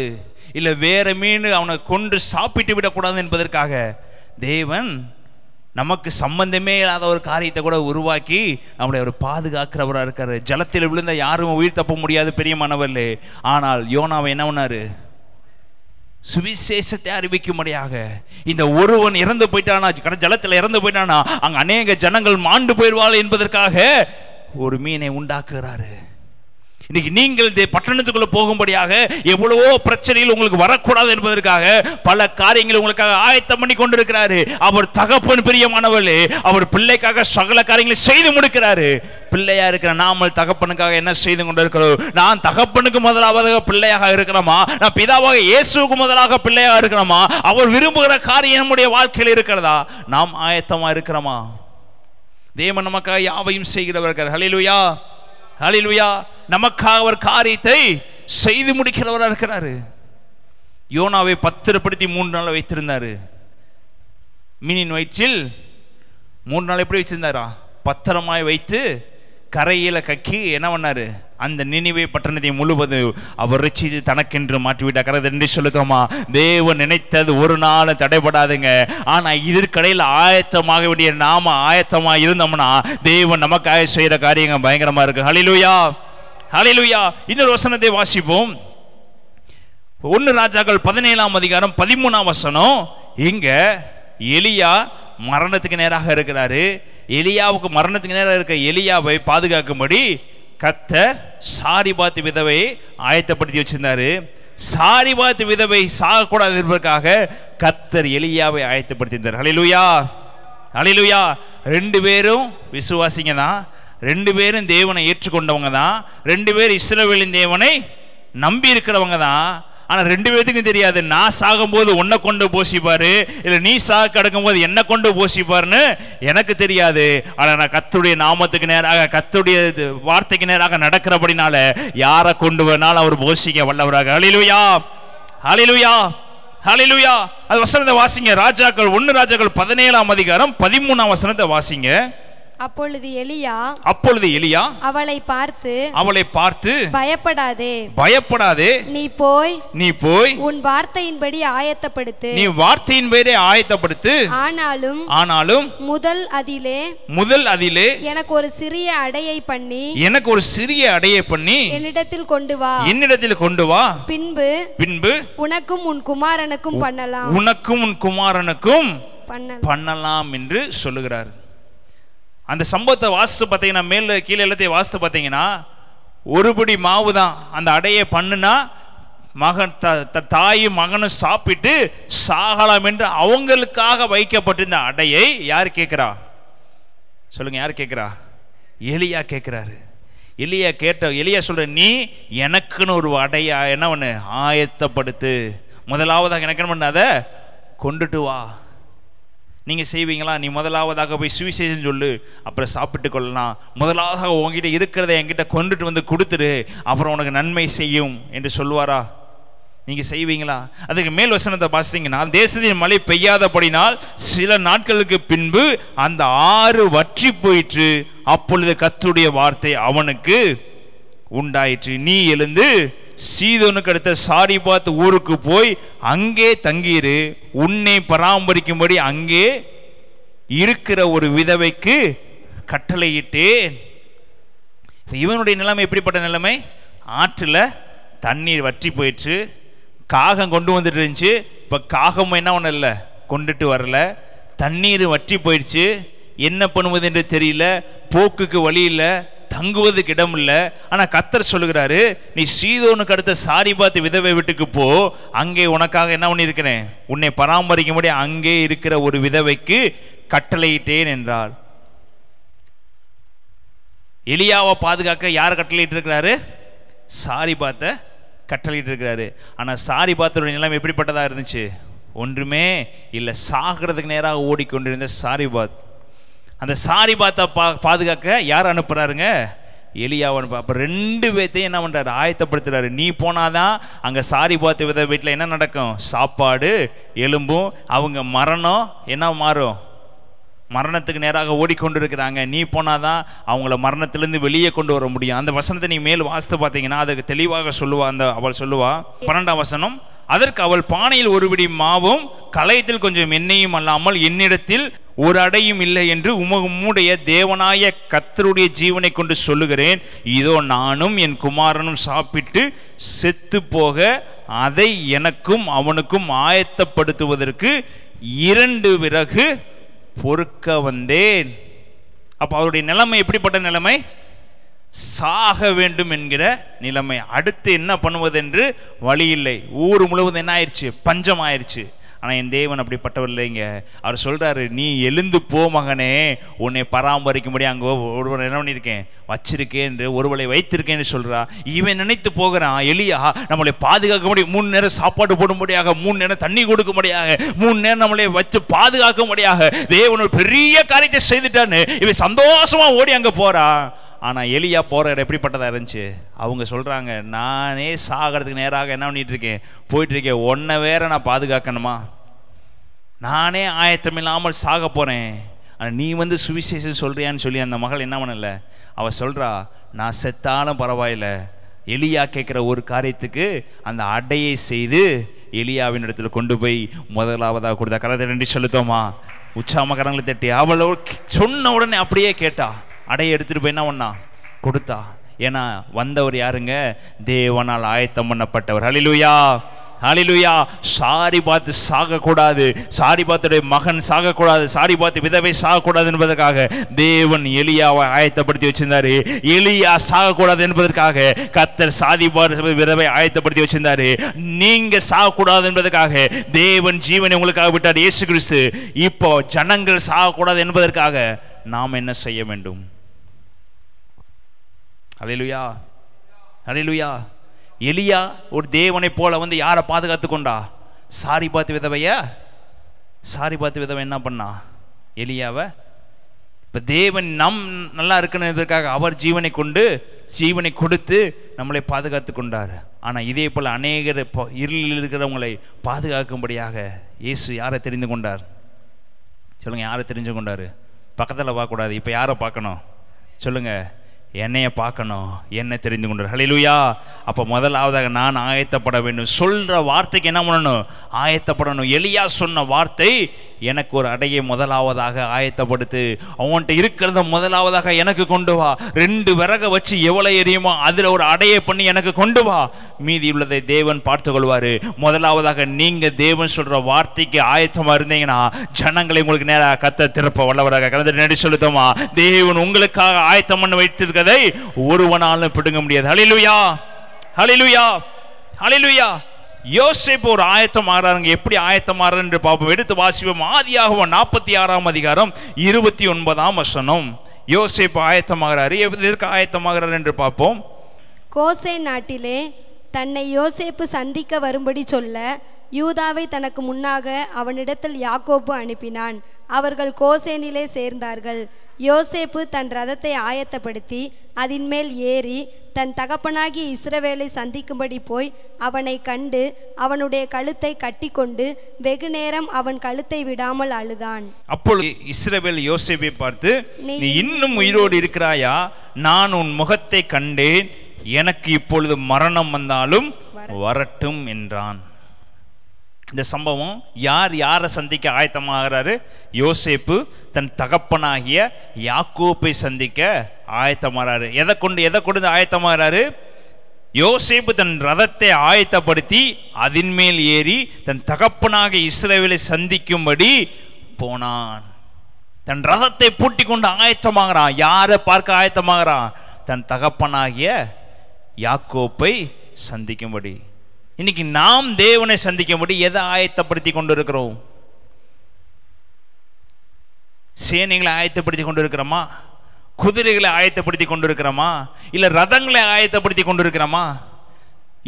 இல்லை வேற மீன் அவனை கொண்டு சாப்பிட்டு விடக்கூடாது என்பதற்காக தேவன் நமக்கு சம்பந்தமே இல்லாத ஒரு காரியத்தை கூட உருவாக்கி அவனை அவர் பாதுகாக்கிறவராக இருக்காரு. ஜலத்தில் விழுந்த யாரும் உயிர் தப்ப முடியாது பெரியமானவர்களே. ஆனால் யோனாவை என்ன பண்ணாரு? சுவிசேஷத்தை அறிவிக்கும்படியாக இந்த ஒருவன் இறந்து போயிட்டானா, ஜலத்தில் இறந்து போயிட்டானா அங்க அநேக ஜனங்கள் மாண்டு போயிடுவாள் என்பதற்காக ஒரு மீனை உண்டாக்குறாரு. இன்னைக்கு நீங்கள் பட்டணத்துக்குள்ள போகும்படியாக எவ்வளவோ பிரச்சனைகள் உங்களுக்கு வரக்கூடாது என்பதற்காக பல காரியங்கள் உங்களுக்காக ஆயத்தம் பண்ணி கொண்டிருக்கிறாரு. அவர் தகப்பன் பிரியமானவர்களே, அவர் பிள்ளைக்காக சகல காரியங்களை செய்து முடிக்கிறாரு. பிள்ளையா இருக்கிற நாமல் தகப்பனுக்காக என்ன செய்து கொண்டிருக்கிறோம்? நான் தகப்பனுக்கு முதலாவதாக பிள்ளையாக இருக்கிறோமா? நான் பிதாவாக இயேசுவுக்கு முதலாக பிள்ளையாக இருக்கிறோமா? அவர் விரும்புகிற காரியம் நம்முடைய வாழ்க்கையில் இருக்கிறதா? நாம் ஆயத்தமா இருக்கிறோமா? தேவன் நமக்காக யாவையும் செய்கிறவர்கள். ஹல்லேலூயா, ஹல்லேலூயா. நமக்காக ஒரு காரியத்தை செய்து முடிக்கிறவராக இருக்கிறாரு. யோனாவை பத்திரப்படுத்தி 3 நாள் வைத்திருந்தாரு. மீனின் வயிற்றில் 3 நாள் எப்படி வச்சிருந்தாரா? பத்திரமாய் வைத்து கரையில கக்கி என்ன பண்ணாரு? அந்த நினிவே பட்டணத்தை முழுவதும் அவர் ரட்சித்து தனக்கென்று மாற்றிவிட்டார். கரெக்ட் சொல்லுக்கோமா? தேவன் நினைத்தது ஒரு நாள் தடைபடாதுங்க. ஆனா இதற்கடையில் ஆயத்தமாக வேண்டிய நாம ஆயத்தமா இருந்தோம்னா தேவன் நமக்காக செய்யற காரியங்கள் பயங்கரமா இருக்கு. ஹல்லேலூயா, ஹல்லேலூயா. இன்னொரு வசனத்தை வாசிப்போம். 1 ராஜாக்கள் 17ஆம் அதிகாரம் 13ஆம் வசனம். இங்க எலியா மரணத்துக்கு நேராக இருக்கிறாரு. எலியாவுக்கு மரணத்துக்கு நேராக இருக்க எலியாவை பாதுகாக்கும்படி கர்த்தர் சாரிபாத் விதவை ஆயத்தப்படுத்தி வச்சிருந்தாரு. சாரிபாத் விதவை சாகக்கூடாது என்பதற்காக கர்த்தர் எலியாவை ஆயத்தப்படுத்தியிருந்தார். ஹல்லேலூயா, ஹல்லேலூயா. 2 பேரும் விசுவாசிங்க தான், 2 பேரும் தேவனை ஏற்றுக்கொண்டவங்க தான், 2 பேரும் இஸ்ரவேலின் தேவனை நம்பி இருக்கிறவங்க தான். ஆனா 2 பேத்துக்கும் தெரியாது, நான் சாகும்போது உன்னை கொண்டு போசிப்பாரு, இல்ல நீ சாக கிடக்கும் போது என்ன கொண்டு போசிப்பாருன்னு எனக்கு தெரியாது. ஆனா நான் கர்த்தருடைய நாமத்துக்கு நேராக, கர்த்தருடைய வார்த்தைக்கு நேராக நடக்கிறபடினால யாரை கொண்டு வேணாலும் அவர் போஷிக்க வல்லவராக. ஹல்லேலூயா, ஹல்லேலூயா, ஹல்லேலூயா. அது வசனத்தை வாசிங்க. ராஜாக்கள் 1 ராஜாக்கள் 17ஆம் அதிகாரம் 13ஆம் வசனத்தை வாசிங்க. அப்பொழுது எலியா அவளை பார்த்து பயப்படாதே, நீ போய் உன் வார்த்தையின்படி ஆயத்தப்படுத்து. ஆனாலும் முதல் அதிலே எனக்கு ஒரு சிறிய அடையை பண்ணி என்னிடத்தில் கொண்டு வா. பின்பு உனக்கும் உன் குமாரனுக்கும் பண்ணலாம் என்று சொல்லுகிறார். அந்த சம்பவத்தை வாசித்து பார்த்தீங்கன்னா, மேல கீழே எல்லாத்தையும் வாசித்து பார்த்தீங்கன்னா, ஒருபடி மாவு தான் அந்த அடையை பண்ணுனா மகன் தாயும் மகனும் சாப்பிட்டு சாகலாம் என்று அவங்களுக்காக வைக்கப்பட்டிருந்த அடையை யார் கேட்கிறா? சொல்லுங்க, யார் கேட்கிறா? எலியா கேட்கிறாரு. எலியா சொல்ற, நீ எனக்குன்னு ஒரு அடையா என்ன பண்ணு, ஆயத்தப்படுத்து. முதலாவதாக எனக்கு என்ன பண்ணாத, கொண்டுட்டு வா. நீங்கள் செய்வீங்களா? நீ முதலாவதாக போய் சுவிசேஷம் சொல்லு, அப்புறம் சாப்பிட்டு கொள்ளலாம். முதலாவதாக உங்ககிட்ட இருக்கிறத என்கிட்ட கொண்டுட்டு வந்து கொடுத்துரு, அப்புறம் உனக்கு நன்மை செய்யும் என்று சொல்லுவாரா? நீங்கள் செய்வீங்களா? அதுக்கு மேல் வசனத்தை வாசிங்கன்னா, தேசத்தின் மழை பெய்யாதபடினால் சில நாட்களுக்கு பின்பு அந்த ஆறு வற்றி போயிற்று. அப்பொழுது கர்த்தருடைய வார்த்தை அவனுக்கு உண்டாயிற்று, நீ எழுந்து சீதோனுக்கு அடுத்த சாரிபாத் ஊருக்கு போய் அங்கே தங்கியிரு, உன்னை பராமரிக்கும்படி அங்கே இருக்கிற ஒரு விதவைக்கு கட்டளையிட்டேன். இவனுடைய நிலைமை எப்படிப்பட்ட நிலைமை? ஆற்றுல தண்ணீர் வற்றி போயிடுச்சு, காகம் கொண்டு வந்துட்டு இருந்துச்சு. இப்போ காகம் என்ன ஒன்றும் இல்லை, கொண்டுட்டு வரல. தண்ணீர் வற்றி போயிடுச்சு, என்ன பண்ணுவது என்று தெரியல, போக்குக்கு வழி இல்லை, தங்குவதுக்கு இடம் இல்லை. ஆனால் கர்த்தர் சொல்லுகிறாரு, நீ சீதோனுக்கு அடுத்த சாரிபாத் விதவை வீட்டுக்கு போ, அங்கே உனக்காக என்ன பண்ணியிருக்கிறேன், உன்னை பராமரிக்கும்படி அங்கே இருக்கிற ஒரு விதவைக்கு கட்டளையிட்டேன் என்றார். எலியாவை பாதுகாக்க யார் கட்டளையிட்டு இருக்கிறாரு? சாரிபாத்தை கட்டளையிட்டு இருக்கிறாரு. ஆனால் சாரிபாத்தோட நிலைமை எப்படிப்பட்டதாக இருந்துச்சு? ஒன்றுமே இல்லை, சாகிறதுக்கு நேராக ஓடிக்கொண்டிருந்த சாரிபாத். அந்த சாரிபாத்தை பாதுகாக்க யார் அனுப்புறாருங்க? எலியாவை அனுப்ப. அப்போ 2 பேர்த்தையும் என்ன பண்ணுறாரு? ஆயத்தப்படுத்துறாரு. நீ போனாதான் அங்கே சாரிபாத் வித வீட்டில் என்ன நடக்கும்? சாப்பாடு எலும்பும், அவங்க மரணம் என்ன மாறும்? மரணத்துக்கு நேராக ஓடிக்கொண்டு இருக்கிறாங்க. நீ போனாதான் அவங்கள மரணத்திலிருந்து வெளியே கொண்டு வர முடியும். அந்த வசனத்தை நீ மேல் வாசித்து பார்த்தீங்கன்னா அதுக்கு தெளிவாக சொல்லுவா. அவள் சொல்லுவா 12ஆம் வசனம், அதற்கு அவள் பானையில் ஒரு பிடி மாவும் கலயத்தில் கொஞ்சம் எண்ணெயும் அல்லாமல் என்னிடத்தில் ஒரு அடையும் இல்லை என்று உம்முடைய தேவனாய கர்த்தருடைய ஜீவனை கொண்டு சொல்லுகிறேன், இதோ நானும் என் குமாரனும் சாப்பிட்டு செத்து போக அதை எனக்கும் அவனுக்கும் ஆயத்தப்படுத்துவதற்கு 2 விறகு பொறுக்க வந்தேன். அப்ப அவருடைய நிலைமை எப்படிப்பட்ட நிலைமை? சாக வேண்டும் என்கிற நிலைமை. அடுத்து என்ன பண்ணுவது என்று வழி இல்லை. ஊர் முழுவதும் என்ன ஆயிடுச்சு? பஞ்சம் ஆயிடுச்சு. ஆனால் என் தேவன் அப்படிப்பட்டவர் இல்லைங்க. அவர் சொல்றாரு, நீ எழுந்து போ மகனே, உன்னை பராமரிக்கும்படி அங்கே ஒருவரை என்ன பண்ணியிருக்கேன், வச்சிருக்கேன் என்று, ஒருவளை வைத்திருக்கேன்னு சொல்றா. இவன் நினைத்து போகிறான், எலியா நம்மளை பாதுகாக்க முடியும், 3 நேரம் சாப்பாடு போடும்படியாக, 3 நேரம் தண்ணி கொடுக்கும்படியாக, 3 நேரம் நம்மளை வச்சு பாதுகாக்கும்படியாக தேவன் ஒரு பெரிய காரியத்தை செய்துட்டான்னு இவன் சந்தோஷமா ஓடி அங்கே போறா. ஆனால் எலியா போகிற இடம் எப்படிப்பட்டதாக இருந்துச்சு? அவங்க சொல்கிறாங்க, நானே சாகிறதுக்கு நேராக என்ன பண்ணிட்டு இருக்கேன், போயிட்டுருக்கேன், உன்னை வேற நான் பாதுகாக்கணுமா? நானே ஆயத்தம் இல்லாமல் சாக போகிறேன், ஆனால் நீ வந்து சுவிசேஷம் சொல்கிறியான்னு சொல்லி அந்த மகள் என்ன பண்ணலை. அவள் சொல்கிறா, நான் செத்தாலும் பரவாயில்ல, எலியா கேட்குற ஒரு காரியத்துக்கு அந்த அடையை செய்து எலியாவின் இடத்துல கொண்டு போய் முதலாவதாக கொடுத்தா. கரத்தை 2 செலுத்தோமா? உற்சாகமாக கரங்களை தட்டி. அவளோ சொன்ன உடனே அப்படியே கேட்டா, அடையை எடுத்துட்டு போய் என்ன பண்ணா, கொடுத்தா. ஏன்னா வந்தவர் யாருங்க? தேவனால் ஆயத்தம் பண்ணப்பட்டவர். ஹல்லேலூயா, ஹல்லேலூயா. சாரிபாத் சாகக்கூடாது, சாரிபாத்துடைய மகன் சாகக்கூடாது, சாரிபாத் விதவை சாகக்கூடாது என்பதற்காக தேவன் எலியாவை ஆயத்தப்படுத்தி வச்சிருந்தாரு. எலியா சாகக்கூடாது என்பதற்காக கர்த்தர் சாரிபாத் விதவை ஆயத்தப்படுத்தி வச்சிருந்தாரு. நீங்க சாகக்கூடாது என்பதற்காக தேவன் ஜீவனை உங்களுக்காக விட்டார், இயேசு கிறிஸ்து. இப்போ ஜனங்கள் சாகக்கூடாது என்பதற்காக நாம் என்ன செய்ய வேண்டும்? ஹல்லேலூயா, ஹல்லேலூயா. எலியா ஒரு தேவனை போல வந்து யாரை பாதுகாத்து கொண்டா? சாரிபாத் விதவைய. சாரிபாத் விதவை என்ன பண்ணா? எலியாவை. இப்போ தேவன் நம் நல்லா இருக்கணுன்றதுக்காக அவர் ஜீவனை கொடுத்து நம்மளை பாதுகாத்து கொண்டார். ஆனால் இதே போல் அநேகர் இருளில் இருக்கிறவங்களை பாதுகாக்கும்படியாக இயேசு யாரை தெரிந்து கொண்டார்? சொல்லுங்க, யாரை தெரிஞ்சு கொண்டாரு? பக்கத்தில் பார்க்கக்கூடாது, இப்போ யாரை பார்க்கணும்? சொல்லுங்க, என்னைய பார்க்கணும், என்ன தெரிந்து கொண்டார். ஹல்லேலூயா. அப்போ முதலாவதாக நான் ஆயத்தப்பட வேண்டும். சொல்கிற வார்த்தைக்கு என்ன பண்ணணும்? ஆயத்தப்படணும். எலியா சொன்ன வார்த்தை, எனக்கு ஒரு அடையை முதலாவதாக ஆயத்தப்படுத்து, அவன்கிட்ட இருக்கிறத முதலாவதாக எனக்கு கொண்டு வா, 2 விறகை வச்சு எவ்வளோ எரியுமோ அதில் ஒரு அடையை பண்ணி எனக்கு கொண்டு வா, மீதி உள்ளதை தேவன் பார்த்து கொள்வார். முதலாவதாக நீங்கள் தேவன் சொல்கிற வார்த்தைக்கு ஆயத்தமாக இருந்தீங்கன்னா ஜனங்களை உங்களுக்கு நேராக கர்த்தர் திறப்ப வல்லவராக. கலந்து நடி சொல்லுத்தோமா, தேவன் உங்களுக்காக ஆயத்தம் பண்ண வைத்திருக்கதை ஒருவனாலும் பிடுங்க முடியாது. ஹல்லேலூயா, ஹல்லேலூயா, ஹல்லேலூயா. யோசேப்பு ஒரு ஆயத்தம் ஆகிறாருங்க. எப்படி ஆயத்தம் ஆகிறார் என்று பார்ப்போம். எடுத்து வாசிப்போம். ஆதியாகமம் 46ஆம் அதிகாரம் 29ஆம் வசனம். யோசேப்பு ஆயத்தமாகிறாரு. எதற்கு ஆயத்தமாகிறார் என்று பார்ப்போம். கோசேன் நாட்டிலே தன்னை யோசேப்பு சந்திக்க வரும்படி சொல்ல யூதாவை தனக்கு முன்னாக அவனிடத்தில் யாக்கோபு அனுப்பினான். அவர்கள் கோசேனிலே சேர்ந்தார்கள். யோசேப்பு தன் ரதத்தை ஆயத்தப்படுத்தி அதன் மேல் ஏறி தன் தகப்பனாகி இஸ்ரவேலை சந்திக்கும்படி போய் அவனை கண்டு அவனுடைய கழுத்தை கட்டிக்கொண்டு வெகு நேரம் அவன் கழுத்தை விடாமல் அழுதான். அப்பொழுது இஸ்ரவேல் யோசேப்பை பார்த்து, நீ இன்னும் உயிரோடு இருக்கிறாயா? நான் உன் முகத்தை கண்டேன், எனக்கு இப்பொழுது மரணம் வந்தாலும் வரட்டும் என்றான். இந்த சம்பவம் யாரை சந்திக்க ஆயத்தமாகிறாரு? யோசேப்பு தன் தகப்பனாகிய யாக்கோப்பை சந்திக்க ஆயத்தமாகிறாரு. எதை கொண்டு ஆயத்தமாகிறாரு? யோசேப்பு தன் ரதத்தை ஆயத்தப்படுத்தி அதன் மேல் ஏறி தன் தகப்பனாக இஸ்ரவேலை சந்திக்கும்படி போனான். தன் ரதத்தை பூட்டி கொண்டு ஆயத்தமாகறான். யாரை பார்க்க ஆயத்தமாகறான்? தன் தகப்பனாகிய யாக்கோப்பை சந்திக்கும்படி. இன்னைக்கு நாம் தேவனை சந்திக்கும்படி எதை ஆயத்தப்படுத்தி கொண்டிருக்கிறோம்? சேனைகளை ஆயத்தப்படுத்தி கொண்டிருக்கிறோமா? குதிரைகளை ஆயத்தப்படுத்தி கொண்டிருக்கிறோமா? இல்ல ரதங்களை ஆயத்தப்படுத்தி கொண்டிருக்கிறோமா?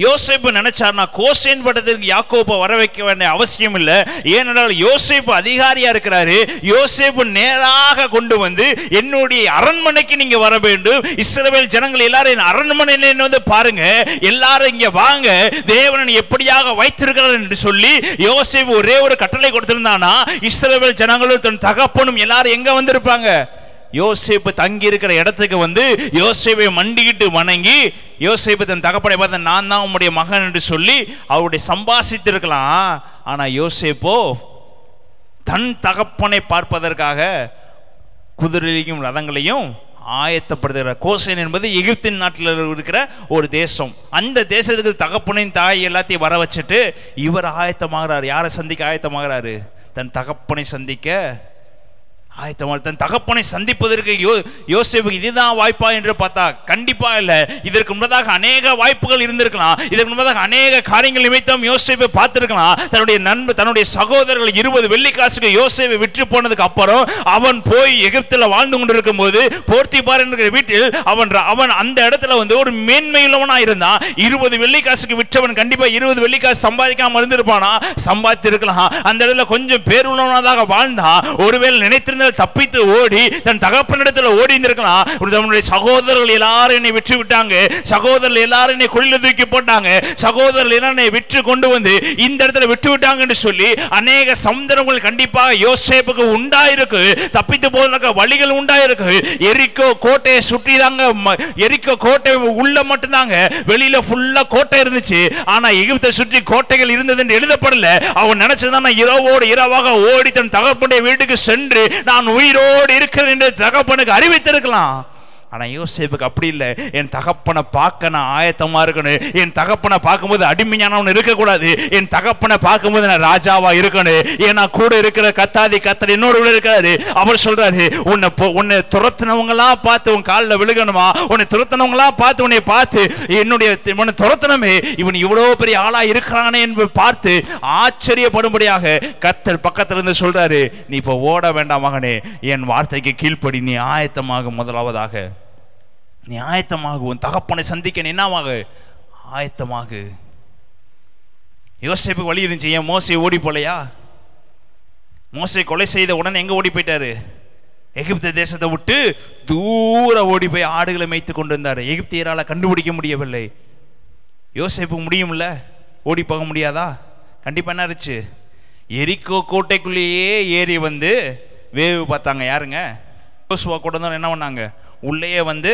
யோசேப்பு நினைச்சார்னா கோசேன் பட்டத்திற்கு யாக்கோப்பை வர வைக்க வேண்டிய அவசியம் இல்லை. ஏனென்றால் யோசேப்பு அதிகாரியா இருக்கிறாரு. யோசேப்பு நேராக கொண்டு வந்து என்னுடைய அரண்மனைக்கு நீங்க வர வேண்டும், இஸ்ரவேல் ஜனங்கள் எல்லாரும் என் அரண்மனையில வந்து பாருங்க, எல்லாரும் இங்க வாங்க, தேவன் எப்படியாக வைத்திருக்கிறார் என்று சொல்லி யோசேப்பு ஒரே ஒரு கட்டளை கொடுத்திருந்தானா இஸ்ரவேல் ஜனங்களும் தன் தகப்பனும் எல்லாரும் எங்க வந்திருப்பாங்க? யோசேப்பு தங்கி இருக்கிற இடத்துக்கு வந்து யோசேப்பை மண்டிக்கிட்டு வணங்கி யோசேப்பு தன் தகப்பனை பார்த்து நான் தான் உம்முடைய மகன் என்று சொல்லி அவருடைய சம்பாசித்து இருக்கலாம். ஆனா யோசேப்போ தன் தகப்பனை பார்ப்பதற்காக குதிரையையும் ரதங்களையும் ஆயத்தப்படுத்துகிறார். கோசேன் என்பது எகிப்தின் நாட்டில் இருக்கிற ஒரு தேசம். அந்த தேசத்துக்கு தகப்பனையும் தாய் எல்லாத்தையும் வர வச்சுட்டு இவர் ஆயத்தமாகிறார். யாரை சந்திக்க ஆயத்தமாகிறாரு? தன் தகப்பனை சந்திக்க ஆயத்தமாக. தன் தகப்பனை சந்திப்பதற்கு யோசேப்புக்கு இதுதான் வாய்ப்பா என்று பார்த்தா கண்டிப்பா இல்லை. இதற்கு முன்னதாக அநேக வாய்ப்புகள் இருந்திருக்கலாம். இதற்கு முன்னதாக அநேக காரியங்கள் நிமித்தம் யோசேப்பை பார்த்திருக்கலாம். தன்னுடைய சகோதரர்கள் 20 வெள்ளிக்காசுக்கு யோசேப்பை விற்று போனதுக்கு அப்புறம் அவன் போய் எகிப்தில் வாழ்ந்து கொண்டிருக்கும் போது போர்த்திபார் என்கிற வீட்டில் அவன் அந்த இடத்துல வந்து ஒரு மேன்மையுள்ளவனா இருந்தான். 20 வெள்ளிக்காசுக்கு விற்றவன் கண்டிப்பா 20 வெள்ளிக்காசு சம்பாதிக்காம இருந்திருப்பானா? சம்பாதித்து இருக்கலாம். அந்த இடத்துல கொஞ்சம் பேருள்ளவனாக வாழ்ந்தான். ஒருவேளை நினைத்திருந்த தப்பித்து ஓடி தன் தகப்பனிடத்தில் ஓடி இருந்திருக்கலாம். நம்முடைய சகோதரர்கள் எல்லாரும் என்னை விற்று விட்டாங்க, சகோதரர்கள் எல்லாரும் என்னை குழில தூக்கி போட்டாங்க, சகோதரர்கள் எல்லாரும் என்னை விற்று கொண்டு வந்து இந்த இடத்துல விட்டு விட்டாங்க என்று சொல்லி அநேக சந்தர்ப்பங்கள் கண்டிப்பாக யோசேப்புக்கு உண்டாயிருக்கு. தப்பித்து போவதற்கு வழிகள் உண்டாயிருக்கு. எரிக்கோ கோட்டையை சுற்றி தாங்க, எரிக்கோ கோட்டை உள்ள மட்டும்தாங்க, வெளியில ஃபுல்லா கோட்டை இருந்துச்சு. ஆனா எகிப்தை சுற்றி கோட்டைகள் இருந்தது என்று எழுதப்படல. அவன் நினைச்சதான் இரவோடு இரவாக ஓடி தன் தகப்பனுடைய வீட்டுக்கு சென்று நான் உயிரோடு இருக்கிறேன் என்று தகப்பனுக்கு அறிவித்திருக்கலாம். ஆனா யோசேப்புக்கு அப்படி இல்லை. என் தகப்பனை பார்க்க நான் ஆயத்தமா இருக்கணும். என் தகப்பனை பார்க்கும்போது அடிமையானவன் இருக்கக்கூடாது. என் தகப்பனை பார்க்கும்போது நான் ராஜாவா இருக்கணும். ஏன்னா கூட இருக்கிற கத்தர் என்னோட இருக்கிறாரு. அவர் சொல்றாரு, உன்னை துரத்தினவங்களாம் பார்த்து உன் காலில் விழுகணுமா? உன்னை துரத்தினவங்களாம் பார்த்து உன்னை பார்த்து உன்னை துரத்தினமே இவன் இவ்வளவு பெரிய ஆளா இருக்கிறானே என்று பார்த்து ஆச்சரியப்படும்படியாக கத்தர் பக்கத்துல இருந்து சொல்றாரு, நீ இப்ப ஓட வேண்டாம் மகனே, என் வார்த்தைக்கு கீழ்ப்படி, நீ ஆயத்தமாக. முதலாவதாக நீ ஆயத்தமாக, உன் தகப்பனை சந்திக்க என்னவாக ஆயத்தமாக. யோசேப்புக்கு வழி இருந்துச்சு. ஏன் மோசே ஓடி போலையா? மோசே கொலை செய்த உடனே எங்க ஓடி போயிட்டாரு? எகிப்து தேசத்தை விட்டு தூர ஓடி போய் ஆடுகளை மேய்த்து கொண்டு இருந்தாரு. எகிப்தியரால கண்டுபிடிக்க முடியவில்லை. யோசேப்புக்கு முடியும்ல, ஓடி போக முடியாதா? கண்டிப்பா என்ன இருந்துச்சு? எரிக்கோ கோட்டைக்குள்ளேயே ஏறி வந்து வேவு பார்த்தாங்க. யாருங்க? யோசுவா கூட தான் என்ன பண்ணாங்க? உள்ளேயே வந்து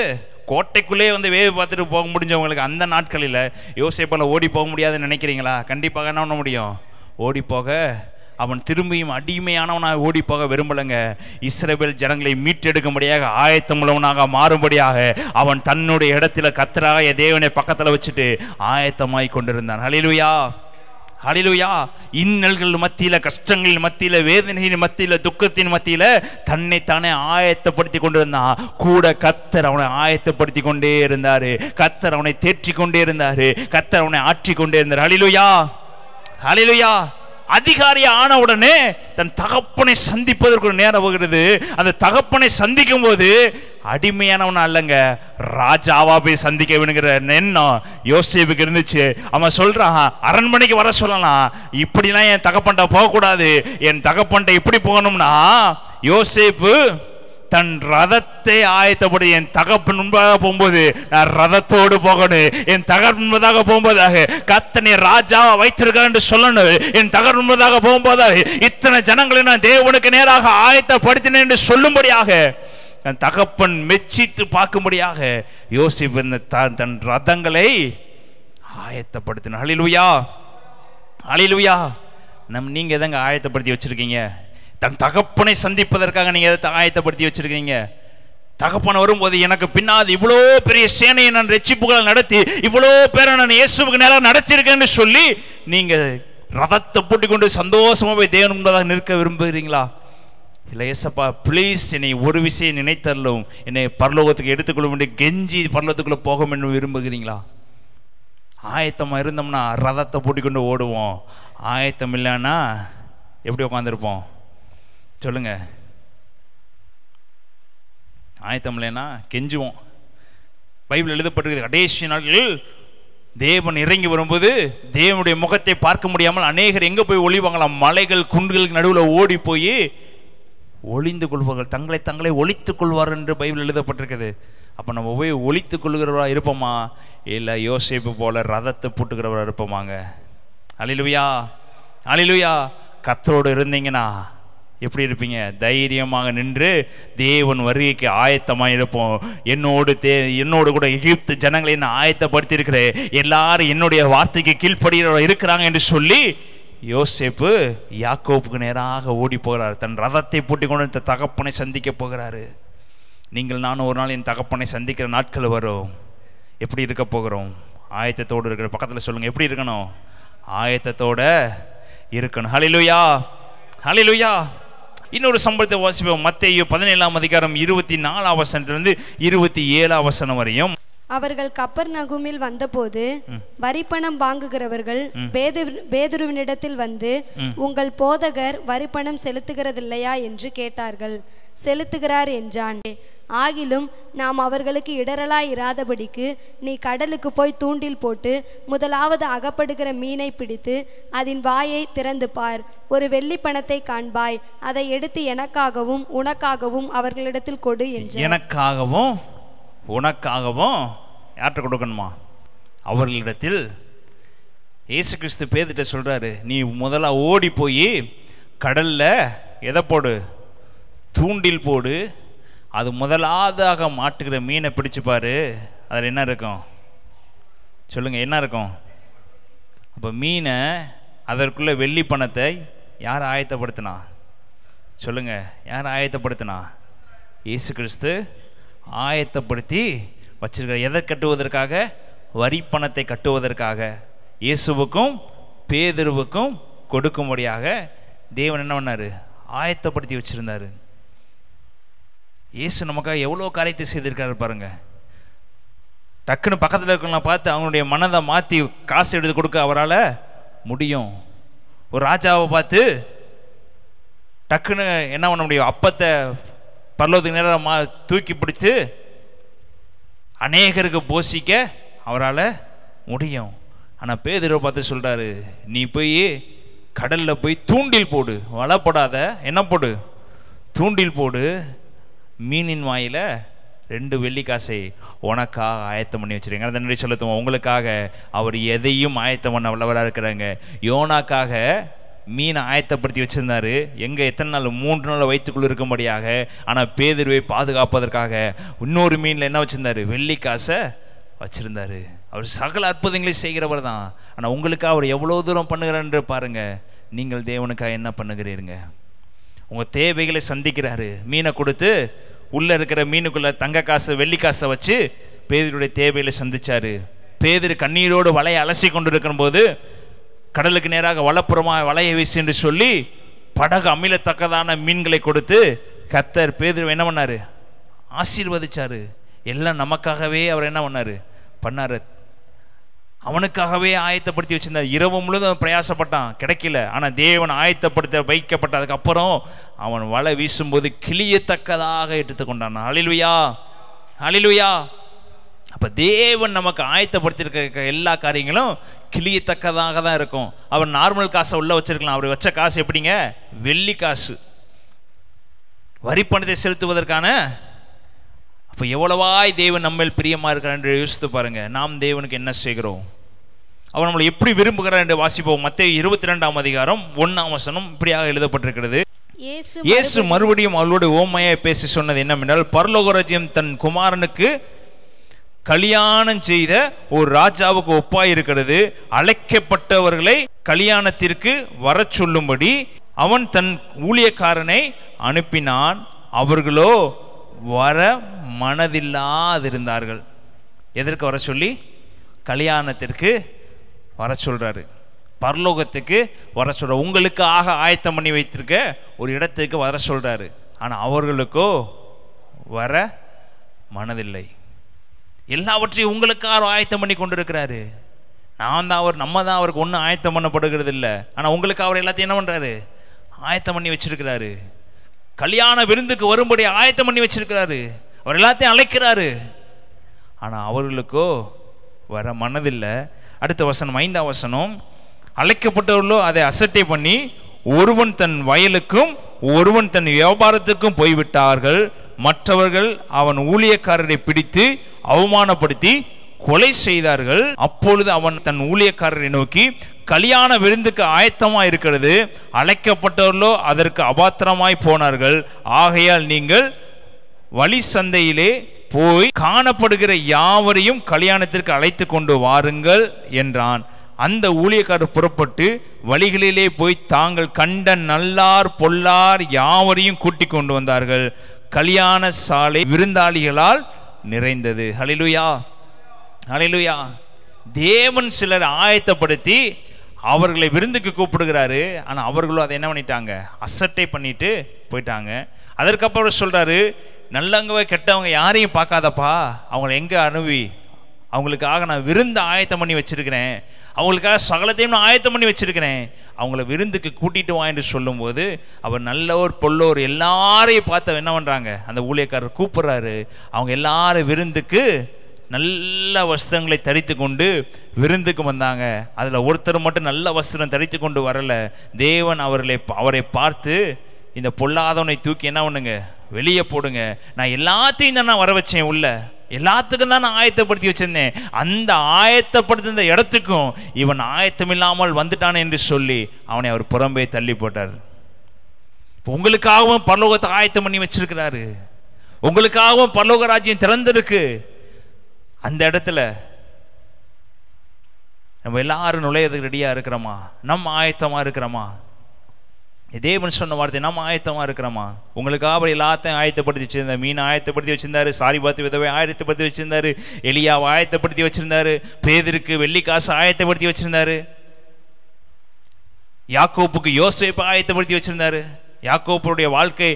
கோட்டைக்குள்ளே வந்து வேவு பார்த்துட்டு போக முடிஞ்சவங்களுக்கு அந்த நாட்களில் யோசேப்பால் ஓடி போக முடியாதுன்னு நினைக்கிறீங்களா? கண்டிப்பாக என்ன பண்ண முடியும்? ஓடி போக. அவன் திரும்பியும் அடிமையானவனாக ஓடி போக விரும்பலைங்க. இஸ்ரவேல் ஜனங்களை மீட்டெடுக்கும்படியாக ஆயத்தமுள்ளவனாக மாறும்படியாக அவன் தன்னுடைய இடத்துல கர்த்தராகிய தேவனை பக்கத்தில் வச்சுட்டு ஆயத்தமாய் கொண்டிருந்தான். ஹல்லேலூயா, ஹல்லேலூயா. இன்னல்கள் மத்தியில, கஷ்டங்கள் மத்தியில, வேதனையின் மத்தியில, துக்கத்தின் மத்தியில தன்னைத்தானே ஆயத்தப்படுத்தி கொண்டிருந்தான். கூட கர்த்தர் அவனை ஆயத்தப்படுத்தி கொண்டே இருந்தாரு. கர்த்தர் அவனை தேற்றி கொண்டே இருந்தாரு. கர்த்தர் அவனை ஆற்றி கொண்டே இருந்தார். ஹல்லேலூயா, ஹல்லேலூயா. அதிகாரி ஆன உடனே தன் தகப்பனை சந்திப்பதற்கு ஒரு நேரம் வருகிறது. அந்த தகப்பனை சந்திக்கும் போது அடிமையானவன் அல்லங்க, ராஜாவா போய் சந்திக்க வேணுங்கிற எண்ணம் யோசேப்புக்கு இருந்துச்சு. அவன் சொல்றான், அரண்மனைக்கு வர சொல்லலாம், இப்படிலாம் என் தகப்பன்ட்ட போகக்கூடாது, என் தகப்பன்ட்ட இப்படி போகணும்னா யோசேப்பு தன் ரதத்தை ஆயத்தப்படி, என் தகப்பன் முன்பாக போகும்போது நான் ரதத்தோடு போகணும், என் தகப்பன் முன்பதாக போகும்போதாக கர்த்தனை ராஜாவா வைத்திருக்கார் என்று சொல்லணும், என் தகப்பன் முன்பதாக போகும்போதாக இத்தனை ஜனங்களை நான் தேவனுக்கு நேராக ஆயத்தப்படுத்தினேன் என்று சொல்லும்படியாக, தன் தகப்பன் மெச்சித்து பார்க்கும்படியாக யோசேப்பு தன் ரதங்களை ஆயத்தப்படுத்தினார். ஹல்லேலூயா, ஹல்லேலூயா. நீங்க எதங்க ஆயத்தப்படுத்தி வச்சிருக்கீங்க? தன் தகப்பனை சந்திப்பதற்காக நீங்க எதை ஆயத்தப்படுத்தி வச்சிருக்கீங்க? தகப்பன் வரும்போது எனக்கு பின்னாடி இவ்வளோ பெரிய சேனையை நான் ரட்சிப்புகளை நடத்தி இவ்வளோ பேரை நான் இயேசுவுக்கு நேரம் நடத்தியிருக்கேன்னு சொல்லி நீங்க ரதத்தை பூட்டி கொண்டு சந்தோஷமா போய் தேவன் முன்பதாக நிற்க விரும்புகிறீங்களா? இல்லை, ஏசப்பா ப்ளீஸ் என்னை ஒரு விஷயம் நினைத்தரலும், என்னை பரலோகத்துக்கு எடுத்துக்கொள்ள வேண்டிய கெஞ்சி பரலோகத்துக்குள்ள போக வேண்டும் விரும்புகிறீங்களா? ஆயத்தமாக இருந்தோம்னா ரதத்தை பூட்டி கொண்டு ஓடுவோம். ஆயத்தம் இல்லைன்னா எப்படி உட்காந்துருப்போம் சொல்லுங்க? ஆயத்தம் இல்லைன்னா கெஞ்சுவோம். பைபிள் எழுதப்பட்டிருக்கிறது, கடைசி நாட்களில் தேவன் இறங்கி வரும்போது தேவனுடைய முகத்தை பார்க்க முடியாமல் அநேகர் எங்கே போய் ஒளிவாங்களாம்? மலைகள் குன்றுகளுக்கு நடுவில் ஓடி போய் ஒளிந்து கொள்வார்கள், தங்களை ஒளித்துக் கொள்வார் என்று பைபிள் எழுதப்பட்டிருக்கிறது. அப்போ நம்ம போய் ஒளித்துக் கொள்கிறவரா இருப்போமா, இல்லை யோசேப்பு போல ரதத்தை பூட்டுகிறவரா இருப்போமாங்க? அல்லேலூயா, அல்லேலூயா. கர்த்தரோடு இருந்தீங்கன்னா எப்படி இருப்பீங்க? தைரியமாக நின்று தேவன் வருகைக்கு ஆயத்தமாக இருப்போம். என்னோடு கூட எகிப்து ஜனங்களை என்ன ஆயத்தப்படுத்தி இருக்கிறேன், எல்லாரும் என்னுடைய வார்த்தைக்கு கீழ்ப்படுகிறவர்கள் இருக்கிறாங்க என்று சொல்லி யோசேப்பு யாக்கோப்புக்கு நேராக ஓடி போகிறார். தன் ரதத்தை பூட்டி கொண்டு தகப்பனை சந்திக்க போகிறாரு. நீங்கள் நானும் ஒரு நாள் என் தகப்பனை சந்திக்கிற நாட்கள் வரும். எப்படி இருக்க போகிறோம்? ஆயத்தத்தோடு இருக்கிற பக்கத்தில் சொல்லுங்க, எப்படி இருக்கணும்? ஆயத்தத்தோட இருக்கணும். ஹல்லேலூயா, ஹல்லேலூயா. இன்னொரு சம்பவத்தை வாசிப்போம். மத்தேயு 17ஆம் அதிகாரம் 24ஆம் வசனத்திலிருந்து 27ஆம் வசனம் வரையும். அவர்கள் கப்பர்நகூமில் வந்தபோது வரிப்பணம் வாங்குகிறவர்கள் பேதுருவினிடத்தில் வந்து, உங்கள் போதகர் வரிப்பணம் செலுத்துகிறதில்லையா என்று கேட்டார்கள். செலுத்துகிறார் என்றான். ஆகிலும் நாம் அவர்களுக்கு இடரலாய் இராதபடிக்கு நீ கடலுக்கு போய் தூண்டில் போட்டு முதலாவது அகப்படுகிற மீனை பிடித்து அதன் வாயை திறந்து பார். ஒரு வெள்ளி பணத்தை காண்பாய். அதை எடுத்து எனக்காகவும் உனக்காகவும் அவர்களிடத்தில் கொடு என்றார். எனக்காகவும் உனக்காகவும் யார்கிட்ட கொடுக்கணுமா? அவர்களிடத்தில். இயேசு கிறிஸ்து பேதுட்ட சொல்றாரு, நீ முதல்ல ஓடி போய் கடல்ல எதை போடு? தூண்டில் போடு. அது முதலாவதாக மாட்டுகிற மீனை பிடிச்சு பாரு. அதில் என்ன இருக்கும் சொல்லுங்க? என்ன இருக்கும்? அப்போ மீனை, அதற்குள்ள வெள்ளி பணத்தை யார் ஆயத்தப்படுத்தினா சொல்லுங்க? யார் ஆயத்தப்படுத்தினா? இயேசு கிறிஸ்து ஆயத்தப்படுத்தி வச்சிருக்கிற. எதை கட்டுவதற்காக? வரி பணத்தை கட்டுவதற்காக. இயேசுவுக்கும் பேதுருவுக்கும் கொடுக்கும்படியாக தேவன் என்ன பண்ணாரு? ஆயத்தப்படுத்தி வச்சிருந்தாரு. இயேசு நமக்காக எவ்வளோ காரியத்தை செய்திருக்காரு பாருங்க. டக்குன்னு பக்கத்தில் இருக்கவங்கள பார்த்து அவங்களுடைய மனதை மாற்றி காசு எடுத்து கொடுக்க அவரால் முடியும். ஒரு ராஜாவை பார்த்து டக்குன்னு என்ன பண்ண முடியும்? அப்பத்தை பரலோகத்துக்கு நேரம் தூக்கி பிடிச்சு அநேகருக்கு போஷிக்க அவரால் முடியும். ஆனால் பேதுருவை பார்த்து சொல்கிறாரு, நீ போய் கடலில் போய் தூண்டில் போடு. வலை போடாத, என்ன போடு? தூண்டில் போடு. மீனின் வாயில 2 வெள்ளி காசை உனக்காக ஆயத்தம் பண்ணி வச்சிருங்க. அதை நன்றி செலுத்துவோம். உங்களுக்காக அவர் எதையும் ஆயத்தம் பண்ண வல்லவராக இருக்கிறாங்க. யோனாக்காக மீனை ஆயத்தப்படுத்தி வச்சிருந்தாரு. எங்கே எத்தனை நாள்? 3 நாள் வயிற்றுக்குள்ள இருக்கும்படியாக. ஆனால் பேதுருவை பாதுகாப்பதற்காக இன்னொரு மீனில் என்ன வச்சிருந்தாரு? வெள்ளி காசை வச்சிருந்தாரு. அவர் சகல அற்புதங்களையும் செய்கிறவர் தான். ஆனால் உங்களுக்காக அவர் எவ்வளோ தூரம் பண்ணுகிறான்னு பாருங்க. நீங்கள் தேவனுக்காக என்ன பண்ணுகிறீருங்க? உங்கள் தேவைகளை சந்திக்கிறாரு. மீனை கொடுத்து உள்ளே இருக்கிற மீனுக்குள்ள தங்க காசு வெள்ளி காசை வச்சு பேதுருடைய தேவைகளை சந்திச்சாரு. பேதுரு கண்ணீரோடு வலையை அலசி கொண்டு இருக்கிற போது கடலுக்கு நேராக வலப்புறமாக வலையை வீசி என்று சொல்லி படகு அமிலத்தக்கதான மீன்களை கொடுத்து கர்த்தர் பேதுரு என்ன பண்ணாரு? ஆசீர்வதிச்சாரு. எல்லாம் நமக்காகவே அவர் என்ன பண்ணாரு? அவனுக்காகவே ஆயத்தப்படுத்தி வச்சிருந்தார். இரவு முழுதும் பிரயாசப்பட்டான், கிடைக்கல. ஆனால் தேவன் ஆயத்தப்படுத்த வைக்கப்பட்டதுக்கு அப்புறம் அவன் வலை வீசும்போது கிளியத்தக்கதாக எடுத்துக்கொண்டான். ஹல்லேலூயா, ஹல்லேலூயா. அப்போ தேவன் நமக்கு ஆயத்தப்படுத்தியிருக்க எல்லா காரியங்களும் கிளியத்தக்கதாக தான் இருக்கும். அவர் நார்மல் காசை உள்ள வச்சிருக்கலாம். அவர் வச்ச காசு எப்படிங்க? வெள்ளி காசு. வரி பணத்தை செலுத்துவதற்கான. அப்போ எவ்வளவாய் தேவன் நம்மேல் பிரியமாக இருக்கிறார் என்று யோசித்து பாருங்க. நாம் தேவனுக்கு என்ன செய்கிறோம்? அவர் நம்மளை எப்படி விரும்புகிறார் என்று வாசிப்போம். மத்தேயு 22ஆம் அதிகாரம் 1ஆம் வசனம் இப்படியாக எழுதப்பட்டிருக்கிறது. இயேசு மறுபடியும் அவளோடு ஓமையை பேசி சொன்னது என்னவென்றால், பரலோக ராஜ்யம் தன் குமாரனுக்கு கல்யாணம் செய்த ஒரு ராஜாவுக்கு ஒப்பாய் இருக்கிறது. அழைக்கப்பட்டவர்களை கல்யாணத்திற்கு வர சொல்லும்படி அவன் தன் ஊழியக்காரனை அனுப்பினான். அவர்களோ வர மனதில்லாதிருந்தார்கள். எதற்கு வர சொல்லி? கல்யாணத்திற்கு வர சொல்றாரு, பரலோகத்துக்கு வர சொல்றாரு, உங்களுக்காக ஆயத்தம் பண்ணி வைத்திருக்க ஒரு இடத்துக்கு வர சொல்றாரு. ஆனால் அவர்களுக்கோ வர மனதில்லை. எல்லாவற்றையும் உங்களுக்காக ஆயத்தம் பண்ணி கொண்டிருக்கிறாரு. நம்ம தான் அவருக்கு ஒன்றும் ஆயத்தம் பண்ணப்படுகிறது இல்லை. ஆனால் உங்களுக்கு அவர் எல்லாத்தையும் என்ன பண்ணுறாரு? ஆயத்தம் பண்ணி வச்சிருக்கிறாரு. கல்யாண விருந்துக்கு வரும்படி ஆயத்தம் பண்ணி வச்சிருக்கிறாரு. அவர் எல்லாத்தையும் அழைக்கிறாரு. ஆனால் அவர்களுக்கோ வர மனதில்லை. அடுத்த வசனம், 5ஆம் வசனம், அழைக்கப்பட்டவர்களோ அதை அசட்டை பண்ணி ஒருவன் தன் வயலுக்கும் ஒருவன் தன் வியாபாரத்துக்கும் போய்விட்டார்கள். மற்றவர்கள் அவன் ஊழியக்காரரை பிடித்து அவமானப்படுத்தி கொலை செய்தார்கள். அப்பொழுது அவன் தன் ஊழியக்காரரை நோக்கி, கல்யாண விருந்துக்கு ஆயத்தமா இருக்கிறது, அழைக்கப்பட்டவர்களோ அதற்கு அபாத்திரமாய் போனார்கள். ஆகையால் நீங்கள் வழி சந்தையிலே போய் காணப்படுகிற யாவரையும் கல்யாணத்திற்கு அழைத்து கொண்டு வாருங்கள் என்றான். அந்த ஊழியக்காரர் புறப்பட்டு வழிகளிலே போய் தாங்கள் கண்ட நல்லார் பொல்லார் யாவரையும் கூட்டிக் கொண்டு வந்தார்கள். கல்யாண சாலை விருந்தாளிகளால் நிறைந்தது. ஹல்லேலூயா, ஹல்லேலூயா. தேவன் சிலர் ஆயத்தப்படுத்தி அவர்களை விருந்துக்கு கூப்பிடுகிறாரு. ஆனால் அவர்களும் அதை என்ன பண்ணிட்டாங்க? அசட்டை பண்ணிட்டு போயிட்டாங்க. அதற்கப்புறம் சொல்றாரு, நல்லவங்க கெட்டவங்க யாரையும் பார்க்காதப்பா, அவங்களை எங்க அனுபவி, அவங்களுக்காக நான் விருந்து ஆயத்தம் பண்ணி வச்சிருக்கிறேன், அவங்களுக்காக சகலத்தையும் நான் ஆயத்தம் பண்ணி வச்சிருக்கிறேன், அவங்கள விருந்துக்கு கூட்டிட்டு வா என்று சொல்லும்போது அவர் நல்லோர் பொல்லோர் எல்லாரையும் பார்த்து என்ன பண்றாங்க? அந்த ஊழியக்காரர் கூப்பிடுறாரு. அவங்க எல்லாரும் விருந்துக்கு நல்ல வஸ்திரங்களை தரித்து கொண்டு விருந்துக்கு வந்தாங்க. அதில் ஒருத்தர் மட்டும் நல்ல வஸ்திரம் தரித்து கொண்டு வரல. தேவன் அவரை பார்த்து, இந்த பொல்லாதவனை தூக்கி என்ன பண்ணுங்க? வெளியே போடுங்க. நான் எல்லாத்தையும் தான் நான் வர வச்சேன், உள்ள எல்லாத்துக்கும் தான் நான் ஆயத்தப்படுத்தி வச்சிருந்தேன். அந்த ஆயத்தப்படுத்த இடத்துக்கும் இவன் ஆயத்தம் இல்லாமல் வந்துட்டான் என்று சொல்லி அவனை அவர் புறம்பே தள்ளி போட்டார். உங்களுக்காகவும் பரலோகத்தை ஆயத்தம் பண்ணி வச்சிருக்கிறாரு. உங்களுக்காகவும் பரலோக ராஜ்யம் திறந்திருக்கு. அந்த இடத்துல நம்ம எல்லாரும் நுழையதுக்கு ரெடியா இருக்கிறோமா? நம்ம ஆயத்தமா இருக்கிறோமா? தேவன் சொன்ன வார்த்தை, நம்ம ஆயத்தமா இருக்கிறோமா? உங்களுக்காக எல்லாத்தையும் ஆயத்தப்படுத்தி வச்சிருந்தார். மீன் ஆயத்தப்படுத்தி வச்சிருந்தாரு, சாரிபாத்து விதவை ஆயத்தப்படுத்தி வச்சிருந்தாரு, எலியாவை ஆயத்தப்படுத்தி வச்சிருந்தாரு, பேதருக்கு வெள்ளி காசு ஆயத்தப்படுத்தி வச்சிருந்தாரு, யாக்கோப்புக்கு யோசேப்பை ஆயத்தப்படுத்தி வச்சிருந்தாரு. யாக்கோப்புடைய வாழ்க்கை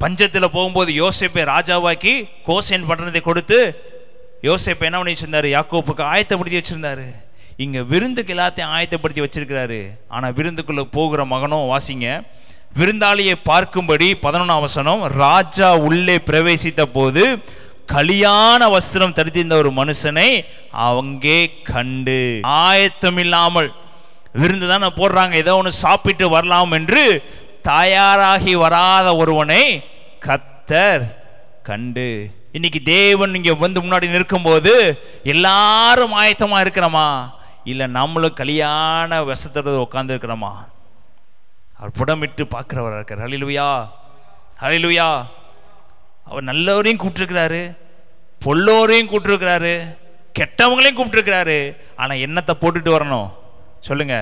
பஞ்சத்தில் போகும்போது யோசேப்பை ராஜாவாக்கி கோசேன் பட்டணத்தை கொடுத்து யோசேப்பை என்ன பண்ணி வச்சிருந்தாரு? யாக்கோப்புக்கு ஆயத்தப்படுத்தி வச்சிருந்தாரு. இங்க விருந்துக்கு எல்லாத்தையும் ஆயத்தப்படுத்தி வச்சிருக்கிறாரு. ஆனா விருந்துக்குள்ள போகிற மகனும், வாசிங்க, விருந்தாளியை பார்க்கும்படி 11ஆம் வசனம், ராஜா உள்ளே பிரவேசித்த போது கல்யாண வஸ்திரம் தரித்திருந்த ஒரு மனுஷனை அங்கே கண்டு, ஆயத்தம் இல்லாமல் விருந்து தானே போடுறாங்க, ஏதோ ஒன்று சாப்பிட்டு வரலாம் என்று தயாராகி வராத ஒருவனை கர்த்தர் கண்டு. இன்னைக்கு தேவன் இங்க வந்து முன்னாடி நிற்கும் போது எல்லாரும் ஆயத்தமா இருக்கிறோமா? இல்ல நம்மளும் கல்யாண வசத்தோட உட்கார்ந்து இருக்கிறோமா? அவர் புடமிட்டு பார்க்கிறவராக இருக்கார். ஹல்லேலூயா, ஹல்லேலூயா. அவர் நல்லவரையும் கூப்பிட்டுருக்கிறாரு, பொல்லோரையும் கூப்பிட்டுருக்கிறாரு, கெட்டவங்களையும் கூப்பிட்டுருக்கிறாரு. ஆனா என்னத்தை போட்டுட்டு வரணும்? சொல்லுங்க,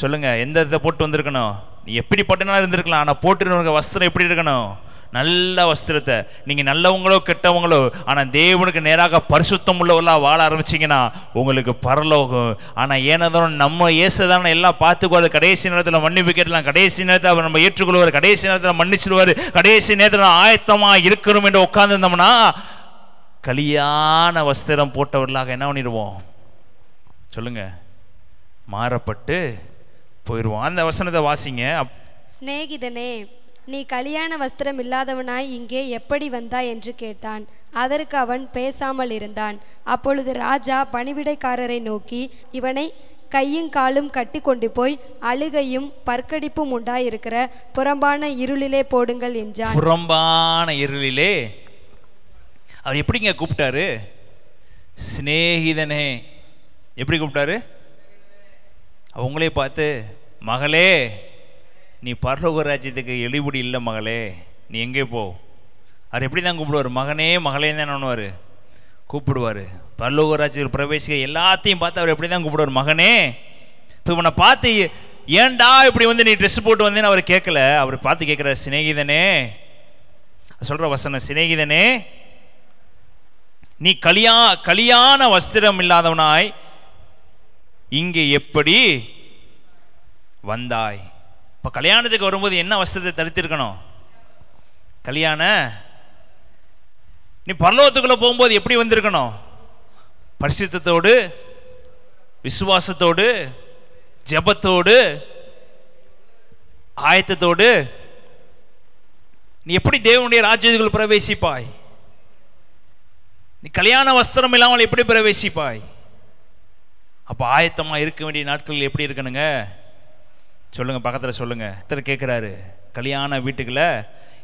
சொல்லுங்க. எந்த இதை போட்டு வந்திருக்கணும்? நீ எப்படி பட்டனா இருந்திருக்கலாம், ஆனா போட்டு வஸ்திரம் எப்படி இருக்கணும்? நல்ல வஸ்திரத்தை. நீங்க நல்லவங்களோ கெட்டவங்களோ, ஆனா தேவனுக்கு நேராக பரிசுத்தம் உள்ளவர்களா வாழ ஆரம்பிச்சீங்கன்னா உங்களுக்கு பரலோகம். ஆனா ஏனதான் நம்ம ஏசுதான எல்லாம் பார்த்துக்குவாரு, கடைசி நேரத்தில் மன்னிப்பு கேட்கலாம், கடைசி நேரத்தில் அவர் நம்ம ஏற்றுக்கொள்வார், கடைசி நேரத்தில் மன்னிச்சிடுவார், கடைசி நேரத்தில் ஆயத்தமா இருக்கணும் என்று உட்கார்ந்து இருந்தோம்னா கல்யாண வஸ்திரம் போட்டவர்களாக என்ன பண்ணிடுவோம்? சொல்லுங்க, மாறப்பட்டு போயிடுவோம். அந்த வசனத்தை வாசிங்க. சிநேகிதனே, நீ கல்யாண வஸ்திரம் இல்லாதவனாய் இங்கே எப்படி வந்தாய் என்று கேட்டான். அதற்கு அவன் பேசாமல் இருந்தான். அப்பொழுது ராஜா பணிவிடைக்காரரை நோக்கி, இவனை கையும் காலும் கட்டி கொண்டு போய் அழுகையும் பற்கடிப்பும் உண்டாயிருக்கிற புறம்பான இருளிலே போடுங்கள் என்றான். புறம்பான இருளிலே அவர் எப்படிங்க கூப்பிட்டாரு? சிநேகிதனே. எப்படி கூப்பிட்டாரு? அவங்களே பார்த்து, மகளே நீ பரலோக ராஜ்யத்துக்கு எளிபடி இல்லை மகளே, நீ எங்கே போ. அவர் எப்படி தான் கூப்பிடுவார்? மகனே மகளே தான் பண்ணுவார், கூப்பிடுவார். பரலோக ராஜ்யத்தில் பிரவேசிக்க எல்லாத்தையும் பார்த்து அவர் எப்படி தான் கூப்பிடுவார்? மகனே. இப்போ இவனை பார்த்து ஏன்டா இப்படி வந்து நீ ட்ரெஸ் போட்டு வந்தேன்னு அவர் கேட்கல. அவர் பார்த்து கேட்குற, சிநேகிதனே. சொல்ற வசனம், சிநேகிதனே நீ கலியான வஸ்திரம் இல்லாதவனாய் இங்கே எப்படி வந்தாய்? இப்ப கல்யாணத்துக்கு வரும்போது என்ன வஸ்திரத்தை தரித்திருக்கணும்? கல்யாண. நீ பரலோகத்துக்குள்ள போகும்போது எப்படி வந்திருக்கணும்? பரிசுத்தத்தோடு, விசுவாசத்தோடு, ஜெபத்தோடு, ஆயத்தத்தோடு நீ எப்படி தேவனுடைய ராஜ்யத்துக்குள் பிரவேசிப்பாய்? நீ கல்யாண வஸ்திரம் இல்லாமல் எப்படி பிரவேசிப்பாய்? அப்ப ஆயத்தமா இருக்க வேண்டிய நாட்கள் எப்படி இருக்கணுங்க? சொல்லுங்க, பக்கத்துல சொல்லுங்க. கேட்கிறாரு, கல்யாண வீட்டுக்குள்ள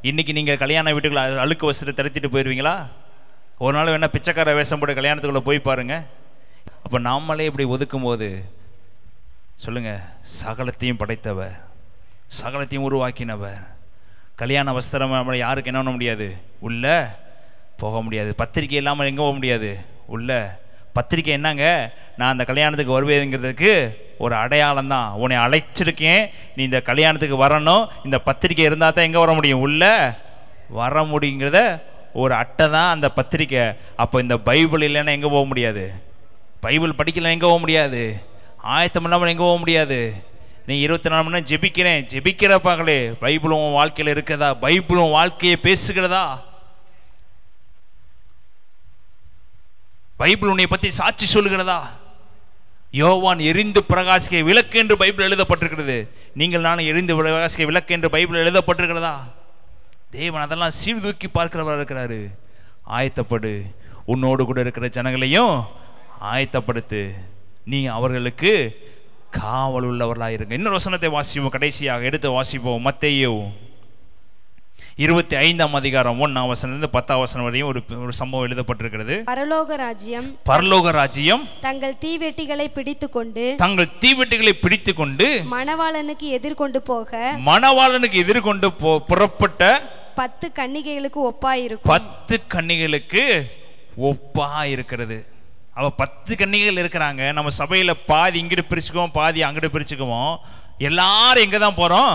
இன்னைக்கு நீங்க கல்யாண வீட்டுக்குள்ள அழுக்கு வஸ்திரத்தை தரித்திட்டு போயிருவீங்களா? ஒரு நாள் வேணா பிச்சைக்கார வேஷம் போட்டு கல்யாணத்துக்குள்ள போய் பாருங்க. அப்ப நாமளே இப்படி ஒதுக்கும் போது சொல்லுங்க, சகலத்தையும் படைத்தவர், சகலத்தையும் உருவாக்கினவர், கல்யாண வஸ்திரம் நம்மளை யாருக்கு என்ன பண்ண முடியாது? உள்ள போக முடியாது. பத்திரிக்கை இல்லாமல் எங்கே போக முடியாது? உள்ள. பத்திரிக்கை என்னங்க? நான் அந்த கல்யாணத்துக்கு வருவேங்கிறதுக்கு ஒரு அடையாளம் தான். உன்னை அழைச்சிருக்கேன், நீ இந்த கல்யாணத்துக்கு வரணும், இந்த பத்திரிக்கை இருந்தால் தான் எங்கே வர முடியும்? உள்ள வர முடியுங்கிறத ஒரு அட்டை தான் அந்த பத்திரிக்கை. அப்போ இந்த பைபிள் இல்லைன்னா எங்கே போக முடியாது? பைபிள் படிக்கல எங்கே போக முடியாது? ஆயத்தம் இல்லாமல் எங்கே போக முடியாது? நீ 24 மணி நேரம் ஜெபிக்கிறப்பாங்களே, பைபிளும் உன் வாழ்க்கையில் இருக்கிறதா? பைபிளும் வாழ்க்கையை பேசுகிறதா? பைபிள் உன்னை பற்றி சாட்சி சொல்லுகிறதா? யோவான் எரிந்து பிரகாசிக்க விளக்கு என்று பைபிள் எழுதப்பட்டிருக்கிறது. நீங்கள் நானும் எரிந்து பிரகாசிக்க விளக்கு என்று பைபிள் எழுதப்பட்டிருக்கிறதா? தேவன் அதெல்லாம் சீர்தூக்கி பார்க்கிறவராக இருக்கிறாரு. ஆயத்தப்படு, உன்னோடு கூட இருக்கிற ஜனங்களையும் ஆயத்தப்படுத்து, நீ அவர்களுக்கு காவல் உள்ளவர்களாக இருங்க. இன்னொரு வசனத்தை வாசிப்போம், கடைசியாக எடுத்து வாசிப்போம். மத்தேயு 25ஆம் அதிகாரம் 1ஆம் வசனத்திலிருந்து 10ஆம் வசனம் வரையும் ஒரு சம்பவம் எழுதப்பட்டிருக்கிறது. பரலோக ராஜ்யம் தங்கள் தீவெட்டிகளை பிடித்துக்கொண்டு மணவாளனுக்கு எதிர்கொண்டு புறப்பட்ட 10 கன்னிகைகளுக்கு ஒப்பாயிருக்கும். 10 கன்னிகைகளுக்கு ஒப்பாயிருக்கிறது. அவ 10 கன்னிகைகள் இருக்கிறாங்க. நம்ம சபையில பாதி இங்கிட்டு பிரிச்சுக்குவோம், பாதி அங்கிட்டு பிரிச்சுக்குவோம். எல்லாரும் எங்க தான் போறோம்?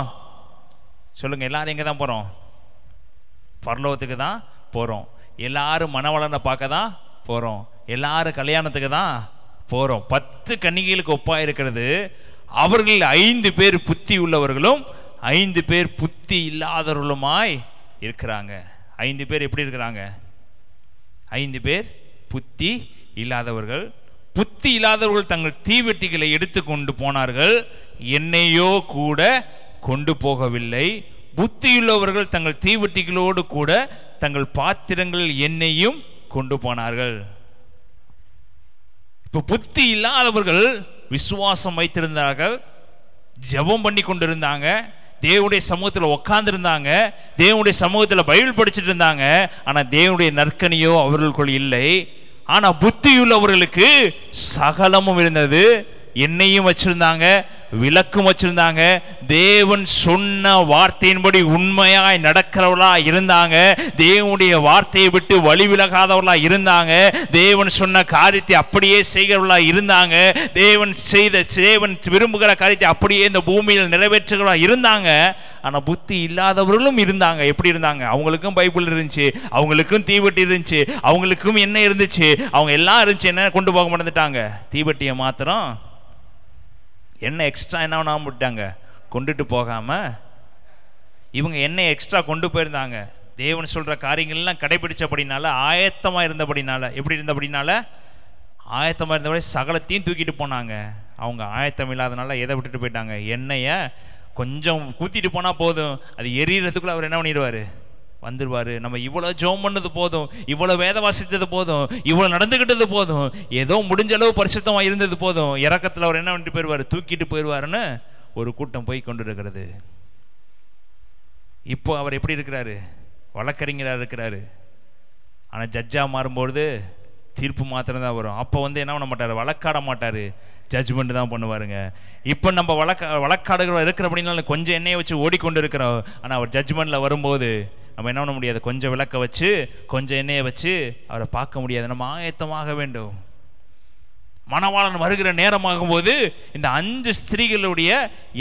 சொல்லுங்க, எல்லாரும் எங்க தான் போறோம்? பரலோகத்துக்கு தான் போறோம். எல்லாரும் மணவாளனை பார்க்க தான் போறோம். எல்லாரும் கல்யாணத்துக்கு தான் போறோம். 10 கன்னிகைகளுக்கு ஒப்பா இருக்கிறது. அவர்கள் 5 பேர் புத்தி உள்ளவர்களும் 5 பேர் புத்தி இல்லாதவர்களுமாய் இருக்கிறாங்க. 5 பேர் எப்படி இருக்கிறாங்க? 5 பேர் புத்தி இல்லாதவர்கள். புத்தி இல்லாதவர்கள் தங்கள் தீவெட்டிகளை எடுத்து கொண்டு போனார்கள், என்னையோ கூட கொண்டு போகவில்லை. புத்தியுள்ளவர்கள் தங்கள் தீவெட்டிகளோடு கூட தங்கள் பாத்திரங்களில் எண்ணெயும் கொண்டு போனார்கள். இப்ப புத்தி இல்லாதவர்கள் விசுவாசம் வைத்திருந்தார்கள், ஜெபம் பண்ணி கொண்டிருந்தாங்க, தேவனுடைய சமூகத்தில் உட்கார்ந்து இருந்தாங்க, தேவனுடைய சமூகத்தில் பைபிள் படிச்சுட்டு இருந்தாங்க. ஆனா தேவனுடைய நற்கனியோ அவர்களுக்குள் இல்லை. ஆனா புத்தியுள்ளவர்களுக்கு சகலமும் இருந்தது. எண்ணெயும் வச்சிருந்தாங்க, விளக்கும் வச்சிருந்தாங்க. தேவன் சொன்ன வார்த்தையின்படி உண்மையாய் நடக்கிறவர்களா இருந்தாங்க. தேவனுடைய வார்த்தையை விட்டு வழி விலகாதவர்களா இருந்தாங்க. தேவன் சொன்ன காரியத்தை அப்படியே செய்கிறவர்களா இருந்தாங்க. தேவன் விரும்புகிற காரியத்தை அப்படியே இந்த பூமியில் நிறைவேற்றுகிறவர்களா இருந்தாங்க. ஆனா புத்தி இல்லாதவர்களும் இருந்தாங்க. எப்படி இருந்தாங்க? அவங்களுக்கும் பைபிள் இருந்துச்சு, அவங்களுக்கும் தீவெட்டி இருந்துச்சு, அவங்களுக்கும் எண்ணெய் இருந்துச்சு, அவங்க எல்லாம் இருந்துச்சு. என்ன கொண்டு போக மறந்துட்டாங்க? தீவெட்டியை மாத்திரம் எண்ணெய் எக்ஸ்ட்ரா என்ன பண்ணாம விட்டாங்க, கொண்டுட்டு போகாம. இவங்க எண்ணெய் எக்ஸ்ட்ரா கொண்டு போயிருந்தாங்க. தேவன் சொல்ற காரியங்கள்லாம் கடைபிடிச்சபடினால, ஆயத்தமா இருந்தபடினால, எப்படி இருந்தபடினால, ஆயத்தமா இருந்தபடி சகலத்தையும் தூக்கிட்டு போனாங்க. அவங்க ஆயத்தம் இல்லாதனால எதை விட்டுட்டு போயிட்டாங்க? எண்ணெயை கொஞ்சம் ஊத்திட்டு போனா போதும், அது எரியறதுக்குள்ள அவர் என்ன பண்ணிடுவாரு? வந்துடுவாரு. நம்ம இவ்வளவு ஜெபம் பண்ணது போதும், இவ்வளவு வேத வாசித்தது போதும், இவ்வளவு நடந்துகிட்டது போதும், ஏதோ முடிஞ்ச அளவு பரிசுத்தமா இருந்தது போதும், இறக்கத்துல அவர் என்ன பண்ணிட்டு போயிடுவாரு? தூக்கிட்டு போயிடுவாருன்னு ஒரு கூட்டம் போய் கொண்டு இருக்கிறது. இப்போ அவர் எப்படி இருக்கிறாரு? வழக்கறிஞரா இருக்கிறாரு. ஆனா ஜட்ஜா மாறும்போது தீர்ப்பு மாத்திரம் தான் வரும். அப்போ என்ன பண்ண மாட்டாரு? வழக்காட மாட்டாரு, ஜட்ஜ்மெண்ட் தான் பண்ணுவாருங்க. இப்போ நம்ம வழக்காடுகள் இருக்கிற அப்படின்னால கொஞ்சம் எண்ணெயை வச்சு ஓடிக்கொண்டு இருக்கிறோம். ஆனால் அவர் ஜட்ஜ்மெண்ட்ல வரும்போது நம்ம என்ன பண்ண முடியாது? கொஞ்சம் விளக்க வச்சு, கொஞ்சம் எண்ணெயை வச்சு அவரை பார்க்க முடியாது. நம்ம ஆயத்தமாக வேண்டும். மணவாளன் வருகிற நேரமாகும் போது இந்த 5 ஸ்திரீகளுடைய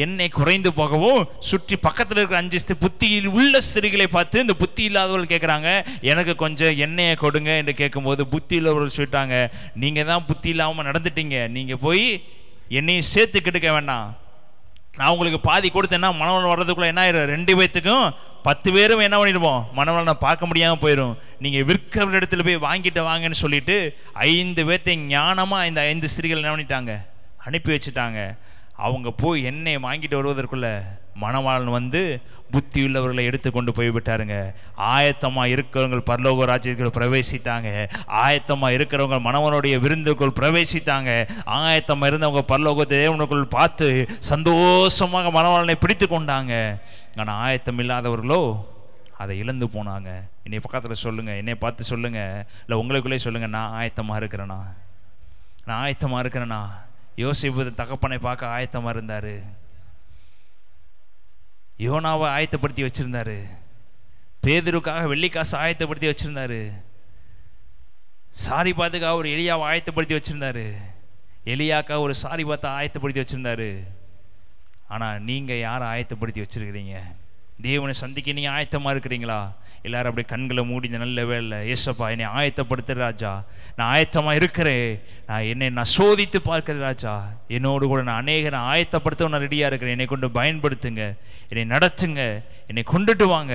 எண்ணெய் குறைந்து போகவும் சுற்றி பக்கத்தில் இருக்கிற 5 புத்தியில் உள்ள ஸ்திரீகளை பார்த்து இந்த புத்தி இல்லாதவர்கள் கேட்குறாங்க, எனக்கு கொஞ்சம் எண்ணெயை கொடுங்க என்று கேட்கும்போது புத்தி உள்ளவர்கள் சொல்லிட்டாங்க, நீங்கள் தான் புத்தி இல்லாமல் நடந்துட்டீங்க, நீங்கள் போய் எண்ணெயை சேர்த்து கெடுக்க வேண்டாம், நான் உங்களுக்கு பாதி கொடுத்தேன்னா மணவாளன் வர்றதுக்குள்ள என்ன ஆயிரும், 2 பேத்துக்கும் 10 பேரும் என்ன பண்ணிடுவோம், மணவாளனை பார்க்க முடியாமல் போயிடும், நீங்கள் விற்கிற இடத்துல போய் வாங்கிட்டு வாங்கன்னு சொல்லிட்டு 5 பேர்த்தை ஞானமாக இந்த 5 ஸ்திரீகள் என்ன பண்ணிட்டாங்க, அனுப்பி வச்சுட்டாங்க. அவங்க போய் எண்ணெயை வாங்கிட்டு வருவதற்குள்ள மணவாளன் வந்து புத்தி உள்ளவர்களை எடுத்து கொண்டு போய்விட்டாருங்க. ஆயத்தமாக இருக்கிறவங்க பரலோக ராஜ்யத்துக்குள் பிரவேசித்தாங்க, ஆயத்தமாக இருக்கிறவங்க மணவனுடைய விருந்துக்குள் பிரவேசித்தாங்க, ஆயத்தமாக இருந்தவங்க பரலோக தேவனுக்குள் பார்த்து சந்தோஷமாக மணவாளனை பிடித்து கொண்டாங்க. ஆனால் ஆயத்தம் இல்லாதவர்களோ அதை இழந்து போனாங்க. என்னை பக்கத்தில் சொல்லுங்கள், என்னை பார்த்து சொல்லுங்கள், இல்லை உங்களுக்குள்ளே சொல்லுங்கள், நான் ஆயத்தமாக இருக்கிறேனா, நான் ஆயத்தமாக இருக்கிறேனா. யோசேப்பு தகப்பனை பார்க்க ஆயத்தமாக இருந்தார், யோனாவை ஆயத்தப்படுத்தி வச்சிருந்தாரு, பேதுருக்காக வெள்ளிக்காசு ஆயத்தப்படுத்தி வச்சிருந்தாரு, சாரிபாத்துக்காக ஒரு எலியாவை ஆயத்தப்படுத்தி வச்சிருந்தாரு, எலியாக்காக ஒரு சாரிபாத்தை ஆயத்தப்படுத்தி வச்சிருந்தாரு. ஆனால் நீங்கள் யாரை ஆயத்தப்படுத்தி வச்சிருக்கிறீங்க? தேவனை சந்திக்க நீங்கள் ஆயத்தமாக இருக்கிறீங்களா? எல்லாரும் அப்படியே கண்களை மூடி இந்த நல்ல வேலை, ஏசப்பா என்னை ஆயத்தப்படுத்துற ராஜா, நான் ஆயத்தமாக இருக்கிறேன், நான் சோதித்து பார்க்கிறேன் ராஜா, என்னோடு கூட நான் அநேகரை ஆயத்தப்படுத்த நான் ரெடியாக இருக்கிறேன், என்னை கொண்டு பயன்படுத்துங்க, என்னை நடத்துங்க, என்னை கொண்டுட்டு வாங்க.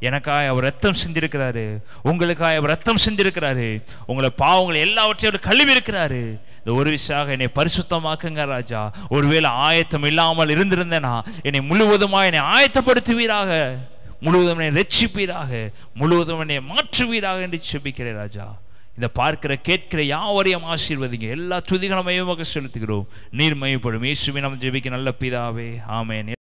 எனக்காக அவர் ரத்தம் சிந்திருக்கிறாரு, உங்களுக்காக அவர் ரத்தம் சிந்திருக்கிறாரு, உங்களை பாவங்களை எல்லாவற்றையும் கழுவி இருக்கிறாரு. இந்த ஒரு விஷயம் என்னை பரிசுத்தமாக்குங்க ராஜா. ஒருவேளை ஆயத்தம் இல்லாமல் இருந்திருந்தேனா என்னை முழுவதுமாக என்னை ஆயத்தப்படுத்துவீராக, முழுவதும் என்னை ரட்சிப்பீராக, முழுவதும் என்னை மாற்றுவீராக என்று செபிக்கிறேன் ராஜா. இந்த பார்க்கிற கேட்கிற யாவரையும் ஆசீர்வதிங்க. எல்லா துதிகளையும் செலுத்துகிறோம். நீர் மையப்படும் இயேசுவின் நாமத்தில் ஜெபிக்க நல்ல பிதாவே, ஆமென்.